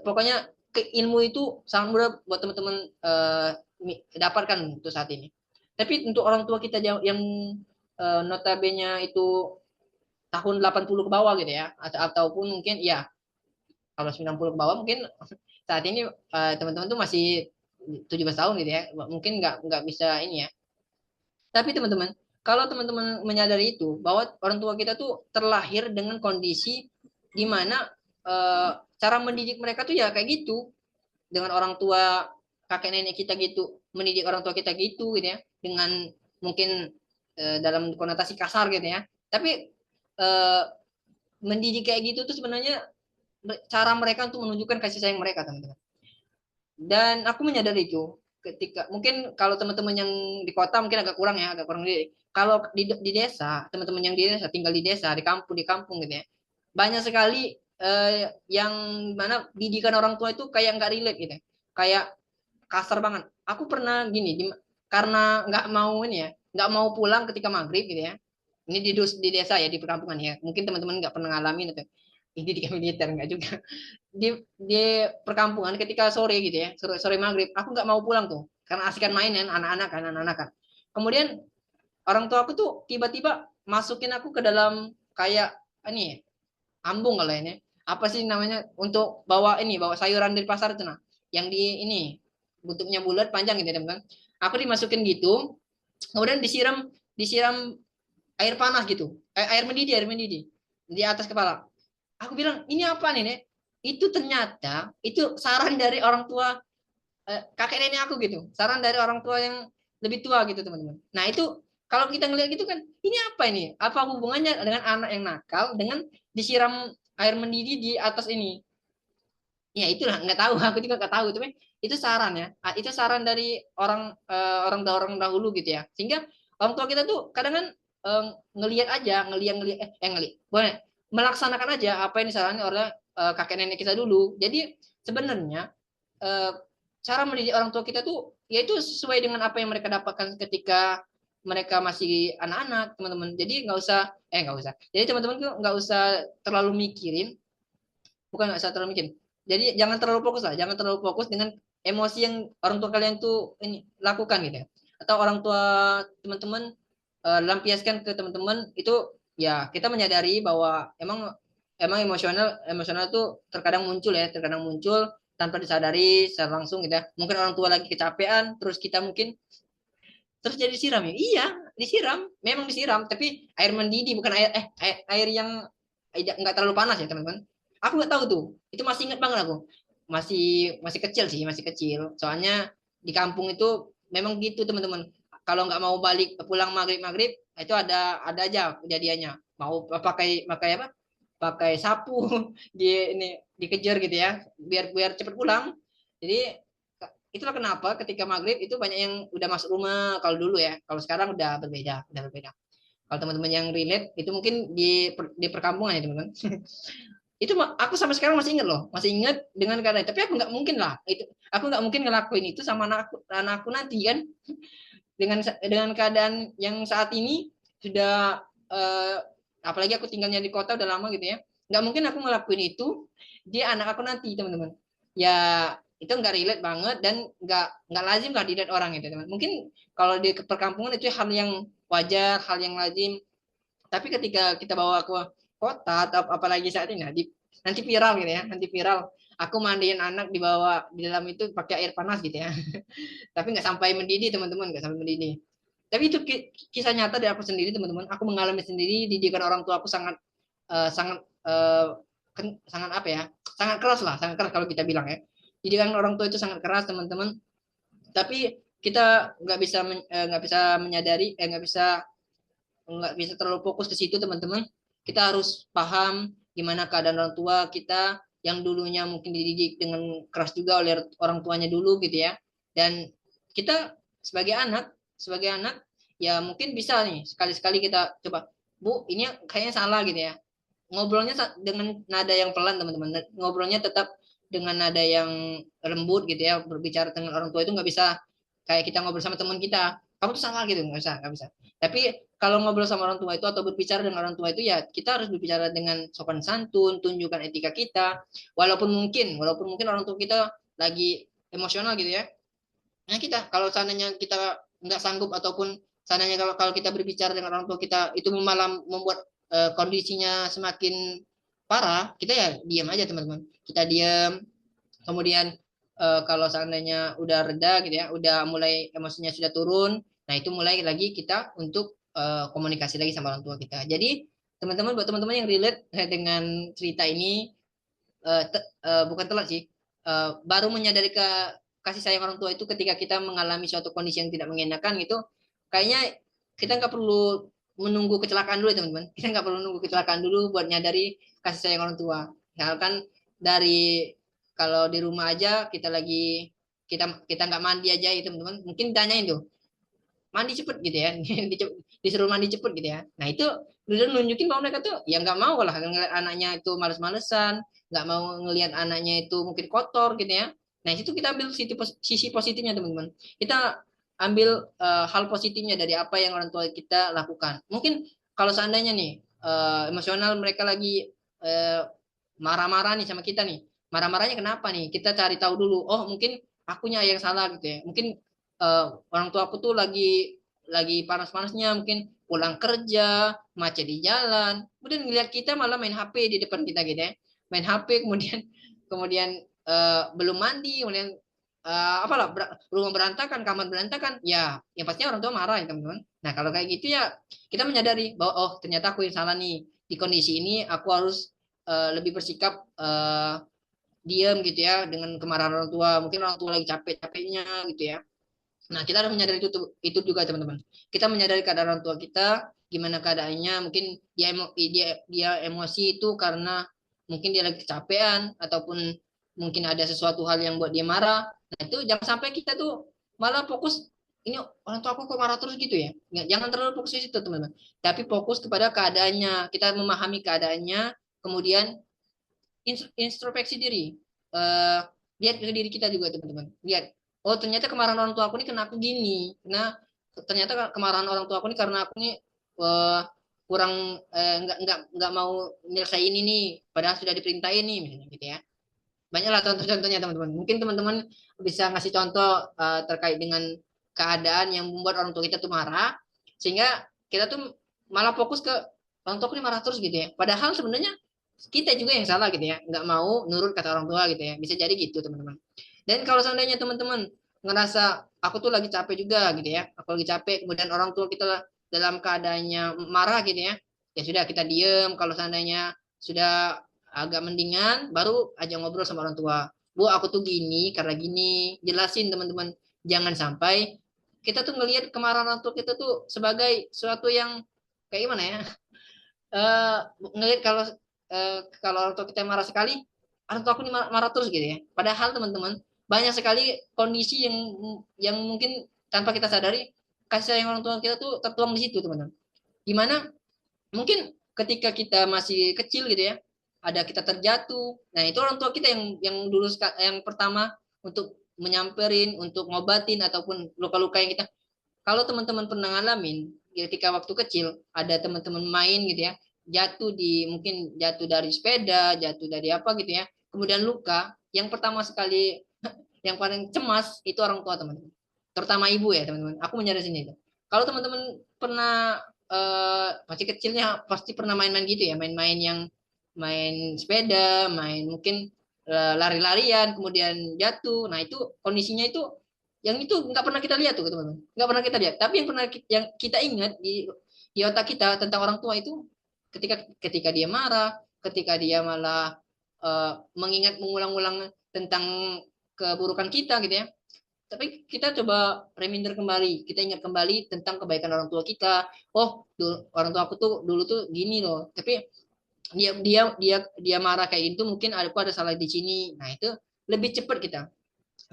Pokoknya ilmu itu sangat mudah buat teman-teman dapatkan untuk saat ini. Tapi untuk orang tua kita yang notabene itu tahun 80 ke bawah gitu ya, ataupun mungkin ya kalau 90 ke bawah mungkin saat ini teman-teman tuh masih 17 tahun gitu ya, mungkin nggak bisa ini ya. Tapi teman-teman, kalau teman-teman menyadari itu bahwa orang tua kita tuh terlahir dengan kondisi di mana cara mendidik mereka tuh ya kayak gitu, dengan orang tua kakek nenek kita gitu, mendidik orang tua kita gitu gitu ya, dengan mungkin dalam konotasi kasar gitu ya. Tapi eh, mendidik kayak gitu tuh sebenarnya cara mereka untuk menunjukkan kasih sayang mereka, teman-teman. Dan aku menyadari itu ketika mungkin kalau teman-teman yang di kota mungkin agak kurang kalau di desa, teman-teman yang di desa tinggal di desa, di kampung gitu ya, banyak sekali yang mana didikan orang tua itu kayak nggak relate gitu, kayak kasar banget. Aku pernah gini, karena nggak mau ini ya, nggak mau pulang ketika maghrib gitu ya. Ini di desa ya, di perkampungan ya. Mungkin teman-teman nggak pernah ngalamin atau ini di militer nggak juga. Di perkampungan ketika sore gitu ya, sore, sore maghrib, aku nggak mau pulang tuh, karena asikan main kan, anak-anak kan. Kemudian orang tua aku tuh tiba-tiba masukin aku ke dalam kayak ini ambung kalau ini apa sih namanya untuk bawa sayuran dari pasar itu nah yang di ini bentuknya bulat panjang gitu teman-teman, aku dimasukin gitu, kemudian disiram disiram air panas gitu, air mendidih di atas kepala. Aku bilang ini apa nih Nek? Itu ternyata itu saran dari orang tua, kakek nenek aku gitu, saran dari orang tua yang lebih tua gitu teman-teman. Nah itu kalau kita ngelihat gitu kan, ini apa ini? Apa hubungannya dengan anak yang nakal dengan disiram air mendidih di atas ini? Ya itulah nggak tahu, aku juga nggak tahu, tapi itu saran ya. Itu saran dari orang dahulu gitu ya. Sehingga orang tua kita tuh kadang kan ngelihat aja, boleh melaksanakan aja apa yang disarankan oleh kakek nenek kita dulu. Jadi sebenarnya eh, cara mendidik orang tua kita tuh yaitu sesuai dengan apa yang mereka dapatkan ketika mereka masih anak-anak teman-teman. Jadi nggak usah. Jadi teman-teman tuh nggak usah terlalu mikirin, bukan nggak usah terlalu mikirin. Jadi jangan terlalu fokus lah, jangan terlalu fokus dengan emosi yang orang tua kalian tuh ini lakukan gitu ya. Atau orang tua teman-teman lampiaskan ke teman-teman itu, ya kita menyadari bahwa emang emang emosional emosional tuh terkadang muncul tanpa disadari secara langsung gitu ya. Mungkin orang tua lagi kecapean, terus kita mungkin terus jadi disiram ya. Iya, disiram, memang disiram, tapi air mendidih bukan air yang nggak terlalu panas ya teman-teman. Aku nggak tahu tuh, itu masih ingat banget aku. Masih kecil sih, masih kecil. Soalnya di kampung itu memang gitu teman-teman. Kalau nggak mau balik pulang maghrib maghrib, itu ada aja kejadiannya. Mau pakai pakai apa? Pakai sapu di ini dikejar gitu ya, biar biar cepet pulang. Jadi itulah kenapa ketika maghrib itu banyak yang udah masuk rumah kalau dulu ya. Kalau sekarang udah berbeda. Kalau teman-teman yang relate itu mungkin di perkampungan ya teman-teman. Itu aku sampai sekarang masih ingat loh, masih ingat dengan keadaan. Tapi aku nggak mungkin lah itu, aku nggak mungkin ngelakuin itu sama anakku nanti kan, dengan keadaan yang saat ini sudah apalagi aku tinggalnya di kota udah lama gitu ya, nggak mungkin aku ngelakuin itu dia anak aku nanti teman-teman. Ya itu nggak relate banget dan nggak lazim lah dilihat orang itu teman. Mungkin kalau di perkampungan itu hal yang wajar, hal yang lazim. Tapi ketika kita bawa ke kota atau apalagi saat ini, nanti viral gitu ya, nanti viral. Aku mandiin anak di dalam itu pakai air panas gitu ya. Tapi nggak sampai mendidih teman-teman, nggak sampai mendidih. Tapi itu kisah nyata dari aku sendiri teman-teman. Aku mengalami sendiri, didikan orang tua aku sangat sangat sangat apa ya, sangat keras lah, sangat keras kalau kita bilang ya. Didikan orang tua itu sangat keras teman-teman. Tapi kita nggak bisa menyadari, nggak bisa terlalu fokus ke situ teman-teman. Kita harus paham gimana keadaan orang tua kita yang dulunya mungkin dididik dengan keras juga oleh orang tuanya dulu gitu ya. Dan kita sebagai anak ya mungkin bisa nih sekali-sekali kita coba, Bu, ini kayaknya salah gitu ya. Ngobrolnya dengan nada yang pelan teman-teman. Ngobrolnya tetap dengan nada yang lembut gitu ya. Berbicara dengan orang tua itu nggak bisa kayak kita ngobrol sama teman kita. Kamu tuh salah gitu, nggak bisa. Tapi kalau ngobrol sama orang tua itu atau berbicara dengan orang tua itu ya kita harus berbicara dengan sopan santun, tunjukkan etika kita. Walaupun mungkin orang tua kita lagi emosional gitu ya. Nah kita kalau seandainya kita nggak sanggup ataupun seandainya kalau kita berbicara dengan orang tua kita itu malah membuat kondisinya semakin parah, kita ya diam aja teman-teman. Kita diam, kemudian kalau seandainya udah reda gitu ya, udah mulai emosinya sudah turun, nah itu mulai lagi kita untuk komunikasi lagi sama orang tua kita. Jadi teman-teman, buat teman-teman yang relate dengan cerita ini, bukan telat sih, baru menyadari kasih sayang orang tua itu ketika kita mengalami suatu kondisi yang tidak mengenakan gitu, kayaknya kita nggak perlu menunggu kecelakaan dulu ya teman-teman. Kita nggak perlu menunggu kecelakaan dulu buat nyadari kasih sayang orang tua. Misalkan dari kalau di rumah aja kita kita nggak mandi aja ya teman-teman, mungkin tanyain tuh mandi cepet gitu ya, disuruh mandi cepet gitu ya. Nah itu udah nunjukin bahwa mereka tuh ya nggak mau lah ngeliat anaknya itu males-malesan, nggak mau ngelihat anaknya itu mungkin kotor gitu ya. Nah itu kita ambil sisi positifnya teman-teman. Kita ambil hal positifnya dari apa yang orang tua kita lakukan. Mungkin kalau seandainya nih emosional mereka lagi eh, marah-marah nih sama kita nih, marah-marahnya kenapa nih? Kita cari tahu dulu. Oh mungkin akunya yang salah gitu ya. Mungkin orang tua aku tuh lagi panas-panasnya mungkin pulang kerja macet di jalan, kemudian ngeliat kita malah main HP di depan kita gitu ya, main HP kemudian kemudian belum mandi, kemudian apalah rumah berantakan, kamar berantakan, ya yang pastinya orang tua marah ya teman-teman. Nah kalau kayak gitu ya kita menyadari bahwa oh ternyata aku yang salah nih di kondisi ini, aku harus lebih bersikap diam gitu ya dengan kemarahan orang tua, mungkin orang tua lagi capek-capeknya gitu ya. Nah, kita harus menyadari itu juga teman-teman. Kita menyadari keadaan orang tua kita, gimana keadaannya, mungkin dia emosi itu karena mungkin dia lagi kecapean ataupun mungkin ada sesuatu hal yang buat dia marah. Nah, itu jangan sampai kita tuh malah fokus ini orang tua aku kok marah terus gitu ya. Jangan terlalu fokus di situ, teman-teman. Tapi fokus kepada keadaannya. Kita memahami keadaannya, kemudian introspeksi diri. Eh, lihat ke diri kita juga teman-teman. Lihat, oh ternyata kemarahan orang tua aku ini karena aku gini. Nah, ternyata kemarahan orang tua aku ini karena aku ini eh, kurang nggak mau nyelesain ini nih, padahal sudah diperintahin nih, misalnya gitu ya. Banyaklah contoh-contohnya teman-teman. Mungkin teman-teman bisa ngasih contoh terkait dengan keadaan yang membuat orang tua kita tuh marah, sehingga kita tuh malah fokus ke orang tua ini marah terus gitu ya. Padahal sebenarnya kita juga yang salah gitu ya, nggak mau nurut kata orang tua gitu ya. Bisa jadi gitu teman-teman. Dan kalau seandainya teman-teman ngerasa aku tuh lagi capek juga gitu ya, aku lagi capek, kemudian orang tua kita dalam keadaannya marah gitu ya, ya sudah kita diem. Kalau seandainya sudah agak mendingan baru aja ngobrol sama orang tua, bu aku tuh gini karena gini, jelasin teman-teman. Jangan sampai kita tuh ngelihat kemarahan orang tua kita tuh sebagai sesuatu yang kayak gimana ya, eh ngelihat kalau orang tua kita marah sekali, orang tua aku ini marah terus gitu ya. Padahal teman-teman banyak sekali kondisi yang mungkin tanpa kita sadari kasih sayang orang tua kita tuh tertuang di situ teman-teman. Gimana mungkin ketika kita masih kecil gitu ya, ada kita terjatuh, nah itu orang tua kita yang dulu yang pertama untuk menyamperin, untuk ngobatin ataupun luka-luka yang kita. Kalau teman-teman pernah ngalamin ketika waktu kecil ada teman-teman main gitu ya, jatuh mungkin jatuh dari sepeda, jatuh dari apa gitu ya, kemudian luka, yang pertama sekali yang paling cemas itu orang tua teman-teman, terutama ibu ya teman-teman. Aku menyadari sini itu. Kalau teman-teman pernah masih kecilnya pasti pernah main-main gitu ya, main-main yang main sepeda, main mungkin lari-larian, kemudian jatuh. Nah itu kondisinya itu yang itu nggak pernah kita lihat tuh teman-teman, nggak pernah kita lihat. Tapi yang pernah yang kita ingat di otak kita tentang orang tua itu ketika ketika dia marah, ketika dia malah mengingat mengulang-ulang tentang keburukan kita gitu ya. Tapi kita coba reminder kembali, kita ingat kembali tentang kebaikan orang tua kita. Oh, orang tua aku tuh dulu tuh gini loh. Tapi dia marah kayak gitu mungkin aku ada salah di sini. Nah, itu lebih cepat kita.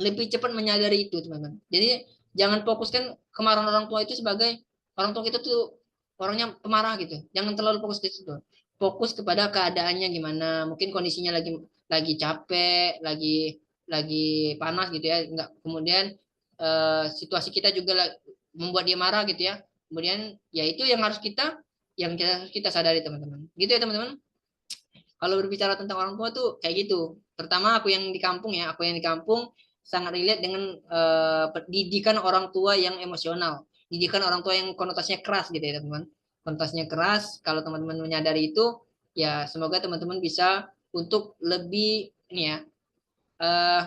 Lebih cepat menyadari itu, teman-teman. Jadi jangan fokuskan kemarahan orang tua itu sebagai orang tua kita tuh orangnya pemarah gitu. Jangan terlalu fokus ke situ. Fokus kepada keadaannya gimana. Mungkin kondisinya lagi capek, lagi panas gitu ya. Enggak, kemudian situasi kita juga membuat dia marah gitu ya. Kemudian ya itu yang harus kita sadari teman-teman. Gitu ya teman-teman. Kalau berbicara tentang orang tua tuh kayak gitu. Terutama aku yang di kampung ya, aku yang di kampung sangat relate dengan didikan orang tua yang emosional, didikan orang tua yang konotasinya keras gitu ya teman-teman. Konotasinya keras. Kalau teman-teman menyadari itu, ya semoga teman-teman bisa untuk lebih ini ya, eh,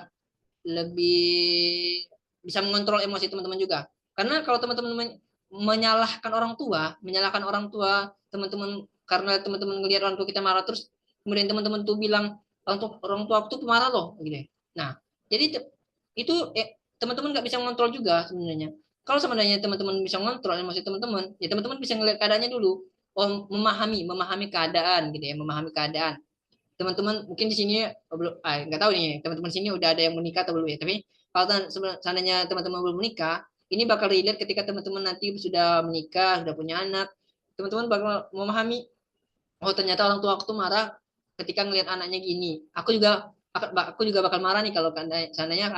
lebih bisa mengontrol emosi teman-teman juga. Karena kalau teman-teman menyalahkan orang tua teman-teman karena teman-teman ngelihat orang tua kita marah terus, kemudian teman-teman tuh bilang orang tua aku tuh pemarah loh, gitu ya. Nah, jadi itu teman-teman nggak bisa mengontrol juga sebenarnya. Kalau sebenarnya teman-teman bisa mengontrol emosi teman-teman, ya teman-teman bisa ngelihat keadaannya dulu. Oh, memahami keadaan gitu ya, memahami keadaan teman-teman mungkin di sini belum nggak tahu nih teman-teman sini udah ada yang menikah atau belum ya, tapi kalau seandainya teman-teman belum menikah, ini bakal relate ketika teman-teman nanti sudah menikah, sudah punya anak. teman-teman bakal memahami, oh ternyata orang tua aku tuh marah ketika ngelihat anaknya gini. Aku juga bakal marah nih kalau seandainya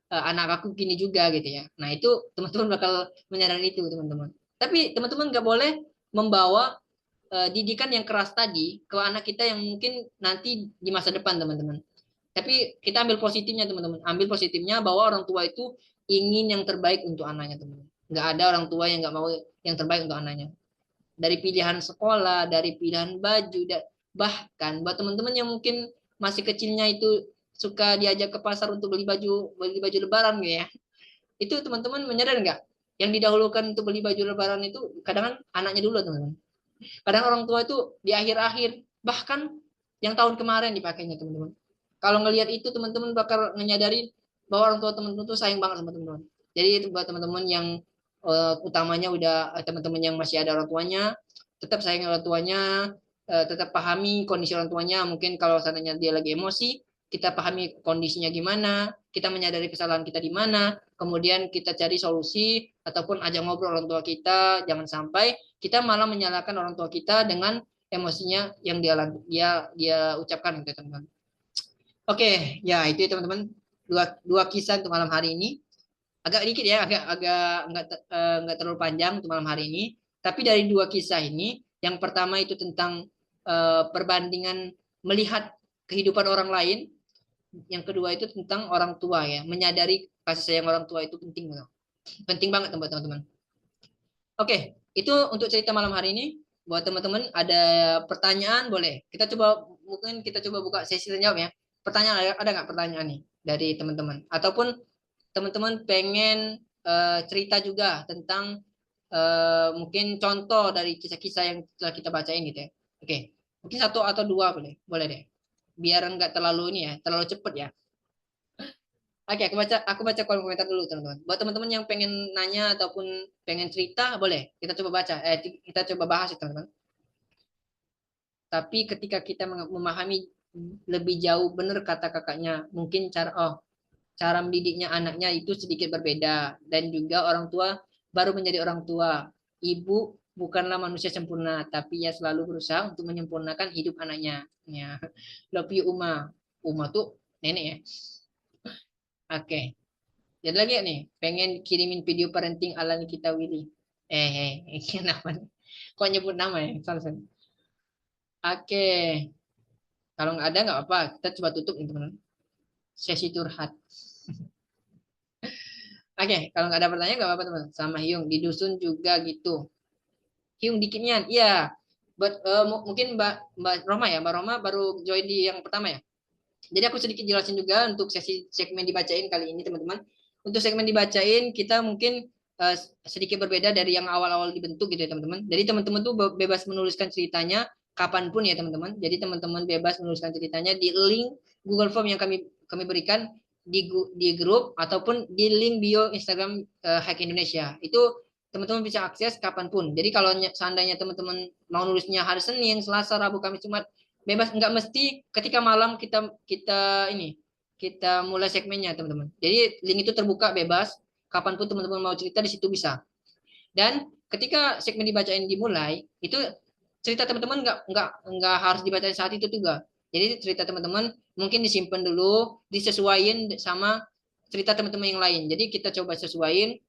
anak aku gini juga gitu ya. Nah itu teman-teman bakal menyadari itu teman-teman. Tapi teman-teman nggak boleh membawa didikan yang keras tadi ke anak kita yang mungkin nanti di masa depan teman-teman. Tapi kita ambil positifnya teman-teman. Ambil positifnya bahwa orang tua itu ingin yang terbaik untuk anaknya teman-teman. Nggak ada orang tua yang nggak mau yang terbaik untuk anaknya. Dari pilihan sekolah, dari pilihan baju, bahkan buat teman-teman yang mungkin masih kecilnya itu suka diajak ke pasar untuk beli baju lebaran gitu ya. Itu teman-teman menyadar nggak? Yang didahulukan untuk beli baju lebaran itu kadang kan anaknya dulu teman-teman. Kadang orang tua itu di akhir-akhir, bahkan yang tahun kemarin dipakainya teman-teman. Kalau ngelihat itu teman-teman bakal menyadari bahwa orang tua teman-teman itu sayang banget sama teman-teman. Jadi itu buat teman-teman yang utamanya udah teman-teman yang masih ada orang tuanya, tetap sayang orang tuanya, tetap pahami kondisi orang tuanya. Mungkin kalau seandainya dia lagi emosi, kita pahami kondisinya gimana, kita menyadari kesalahan kita di mana, kemudian kita cari solusi ataupun ajak ngobrol orang tua kita, jangan sampai kita malah menyalahkan orang tua kita dengan emosinya yang dia ucapkan gitu teman-teman. Oke, ya itu ya, teman-teman, dua kisah untuk malam hari ini. Agak dikit ya, agak agak nggak terlalu panjang untuk malam hari ini. Tapi dari dua kisah ini, yang pertama itu tentang perbandingan melihat kehidupan orang lain, yang kedua itu tentang orang tua ya, menyadari kasih sayang orang tua itu penting banget. Penting banget teman-teman. Oke, itu untuk cerita malam hari ini. Buat teman-teman ada pertanyaan boleh. Kita coba buka sesi tanya jawab ya. Pertanyaan ada nggak pertanyaan nih dari teman-teman? Ataupun teman-teman pengen cerita juga tentang mungkin contoh dari kisah-kisah yang telah kita bacain gitu ya. Oke, mungkin satu atau dua boleh deh. Biar nggak terlalu ini ya, terlalu cepet ya. Oke, aku baca kolom komentar dulu teman-teman. Buat teman-teman yang pengen nanya ataupun pengen cerita, boleh kita coba baca. Kita coba bahas ya teman-teman. Tapi ketika kita memahami lebih jauh benar kata kakaknya, mungkin cara mendidiknya anaknya itu sedikit berbeda dan juga orang tua baru menjadi orang tua. Ibu bukanlah manusia sempurna, tapi ia selalu berusaha untuk menyempurnakan hidup anaknya. Ya, love you Uma. Uma tuh nenek ya. Oke. Jadi lagi ya nih, pengen kirimin video parenting ala Nikita Willy. Kenapa nih? Kok nyebut nama ya? Salah, salah. Oke, kalau nggak ada nggak apa, kita coba tutup nih teman-teman. Sesi curhat. Oke, kalau nggak ada pertanyaan nggak apa-apa teman. Sama Hyung di dusun juga gitu. Hyung dikitnya, iya. Mungkin Mbak Roma ya, Mbak Roma baru join di yang pertama ya. Jadi aku sedikit jelasin juga untuk sesi segmen dibacain kali ini teman-teman. Untuk segmen dibacain kita mungkin uh, sedikit berbeda dari yang awal-awal dibentuk gitu ya teman-teman. Jadi teman-teman tuh bebas menuliskan ceritanya kapanpun ya teman-teman. Jadi teman-teman bebas menuliskan ceritanya di link Google Form yang kami berikan di grup ataupun di link bio Instagram Hack Indonesia. Itu teman-teman bisa akses kapanpun. Jadi kalau seandainya teman-teman mau nulisnya hari Senin, Selasa, Rabu, Kamis, Jumat, bebas, nggak mesti ketika malam kita kita mulai segmennya teman-teman. Jadi link itu terbuka bebas, kapanpun teman-teman mau cerita di situ bisa. Dan ketika segmen dibacain dimulai, itu cerita teman-teman nggak harus dibacain saat itu juga. Jadi cerita teman-teman mungkin disimpan dulu, disesuaikan sama cerita teman-teman yang lain. Jadi kita coba sesuaiin.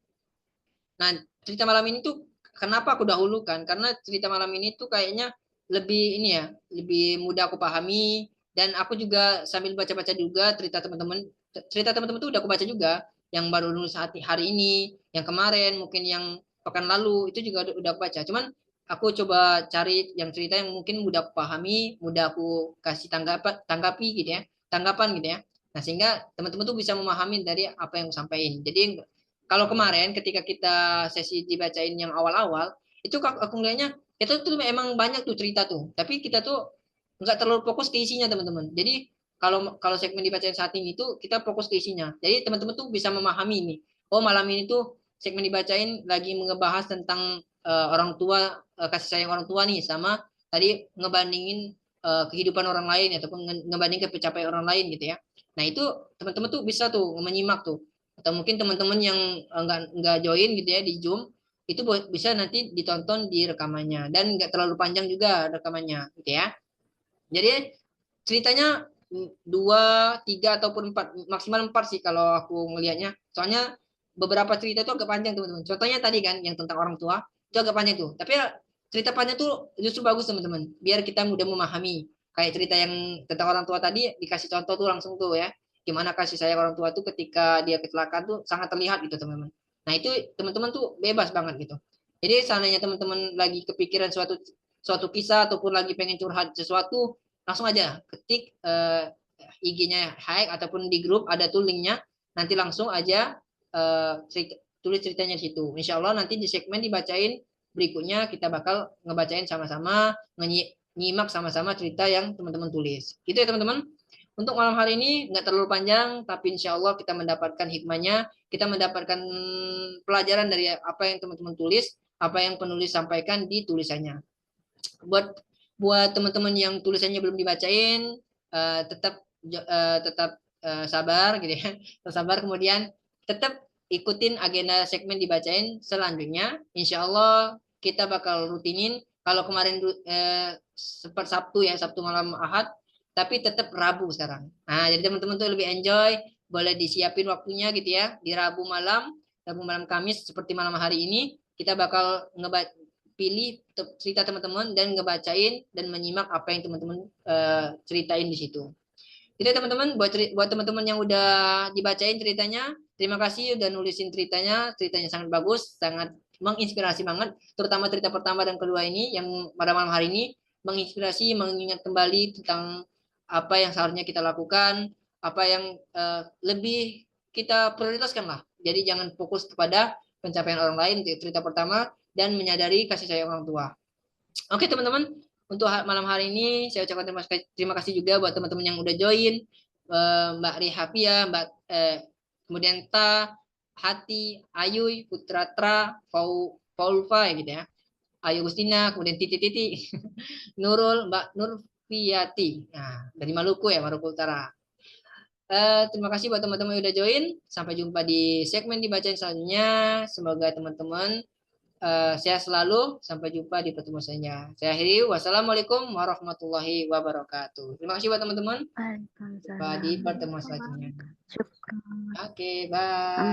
Nah, cerita malam ini tuh kenapa aku dahulukan? Karena cerita malam ini tuh kayaknya lebih ini ya, lebih mudah aku pahami dan aku juga sambil baca-baca juga cerita teman-teman. Cerita teman-teman tuh udah aku baca juga, yang baru nulis hari ini, yang kemarin, mungkin yang pekan lalu itu juga udah aku baca. Cuman aku coba cari yang cerita yang mungkin mudah aku pahami, mudah aku kasih tanggapi gitu ya, tanggapan gitu ya. Nah, sehingga teman-teman tuh bisa memahami dari apa yang aku sampaikan. Jadi kalau kemarin ketika kita sesi dibacain yang awal-awal, itu aku ngeliatnya itu tuh memang banyak tuh cerita tuh. Tapi kita tuh nggak terlalu fokus ke isinya teman-teman. Jadi kalau kalau segmen dibacain saat ini tuh kita fokus ke isinya. Jadi teman-teman tuh bisa memahami nih. Oh malam ini tuh segmen dibacain lagi ngebahas tentang orang tua, kasih sayang orang tua nih sama tadi ngebandingin kehidupan orang lain ataupun ngebanding pencapaian orang lain gitu ya. Nah itu teman-teman tuh bisa tuh menyimak tuh atau mungkin teman-teman yang nggak join gitu ya di Zoom itu bisa nanti ditonton di rekamannya dan nggak terlalu panjang juga rekamannya, gitu ya. Jadi ceritanya dua, tiga ataupun empat, maksimal empat sih kalau aku ngelihatnya. Soalnya beberapa cerita itu agak panjang teman-teman. Contohnya tadi kan yang tentang orang tua itu agak panjang tuh. Tapi ya, cerita panjang tuh justru bagus teman-teman. Biar kita mudah memahami. Kayak cerita yang tentang orang tua tadi dikasih contoh tuh langsung tuh ya. Gimana kasih sayang orang tua tuh ketika dia kecelakaan tuh sangat terlihat gitu teman-teman. Nah itu teman-teman tuh bebas banget gitu. Jadi seandainya teman-teman lagi kepikiran suatu suatu kisah ataupun lagi pengen curhat sesuatu, langsung aja ketik IG-nya Haik ataupun di grup ada tuh linknya, nanti langsung aja tulis ceritanya di situ. Insya Allah nanti di segmen dibacain berikutnya kita bakal ngebacain sama-sama, nyimak sama-sama cerita yang teman-teman tulis. Gitu ya teman-teman. Untuk malam hari ini nggak terlalu panjang, tapi insya Allah kita mendapatkan hikmahnya, kita mendapatkan pelajaran dari apa yang teman-teman tulis, apa yang penulis sampaikan di tulisannya. Buat buat teman-teman yang tulisannya belum dibacain, tetap sabar gitu ya. Sabar, kemudian tetap ikutin agenda segmen dibacain selanjutnya. Insya Allah kita bakal rutinin. Kalau kemarin seperti Sabtu ya, Sabtu malam Ahad, tapi tetap Rabu sekarang. Nah, jadi teman-teman tuh lebih enjoy, boleh disiapin waktunya gitu ya. Di Rabu malam Kamis seperti malam hari ini kita bakal pilih cerita teman-teman dan ngebacain dan menyimak apa yang teman-teman ceritain di situ. Jadi teman-teman buat teman-teman yang udah dibacain ceritanya, terima kasih udah nulisin ceritanya. Ceritanya sangat bagus, sangat menginspirasi banget. Terutama cerita pertama dan kedua ini yang pada malam hari ini menginspirasi, mengingat kembali tentang apa yang seharusnya kita lakukan, apa yang lebih kita prioritaskan lah. Jadi jangan fokus kepada pencapaian orang lain, cerita pertama, dan menyadari kasih sayang orang tua. Oke teman-teman, untuk malam hari ini saya ucapkan terima kasih juga buat teman-teman yang udah join, Mbak Rihapia, kemudian Ta, Hati, Ayuy, Putra Tra, Paulva ya gitu ya, Ayu Gustina, kemudian Titi, Nurul, Mbak Nurfiati, nah dari Maluku ya, Maluku Utara. Terima kasih buat teman-teman yang udah join. Sampai jumpa di segmen dibacain selanjutnya. Semoga teman-teman sehat selalu. Sampai jumpa di pertemuan selanjutnya. Saya akhiri. Wassalamualaikum warahmatullahi wabarakatuh. Terima kasih buat teman-teman. Jumpa di Waalaikumsalam. pertemuan selanjutnya. Syukron. Oke, bye.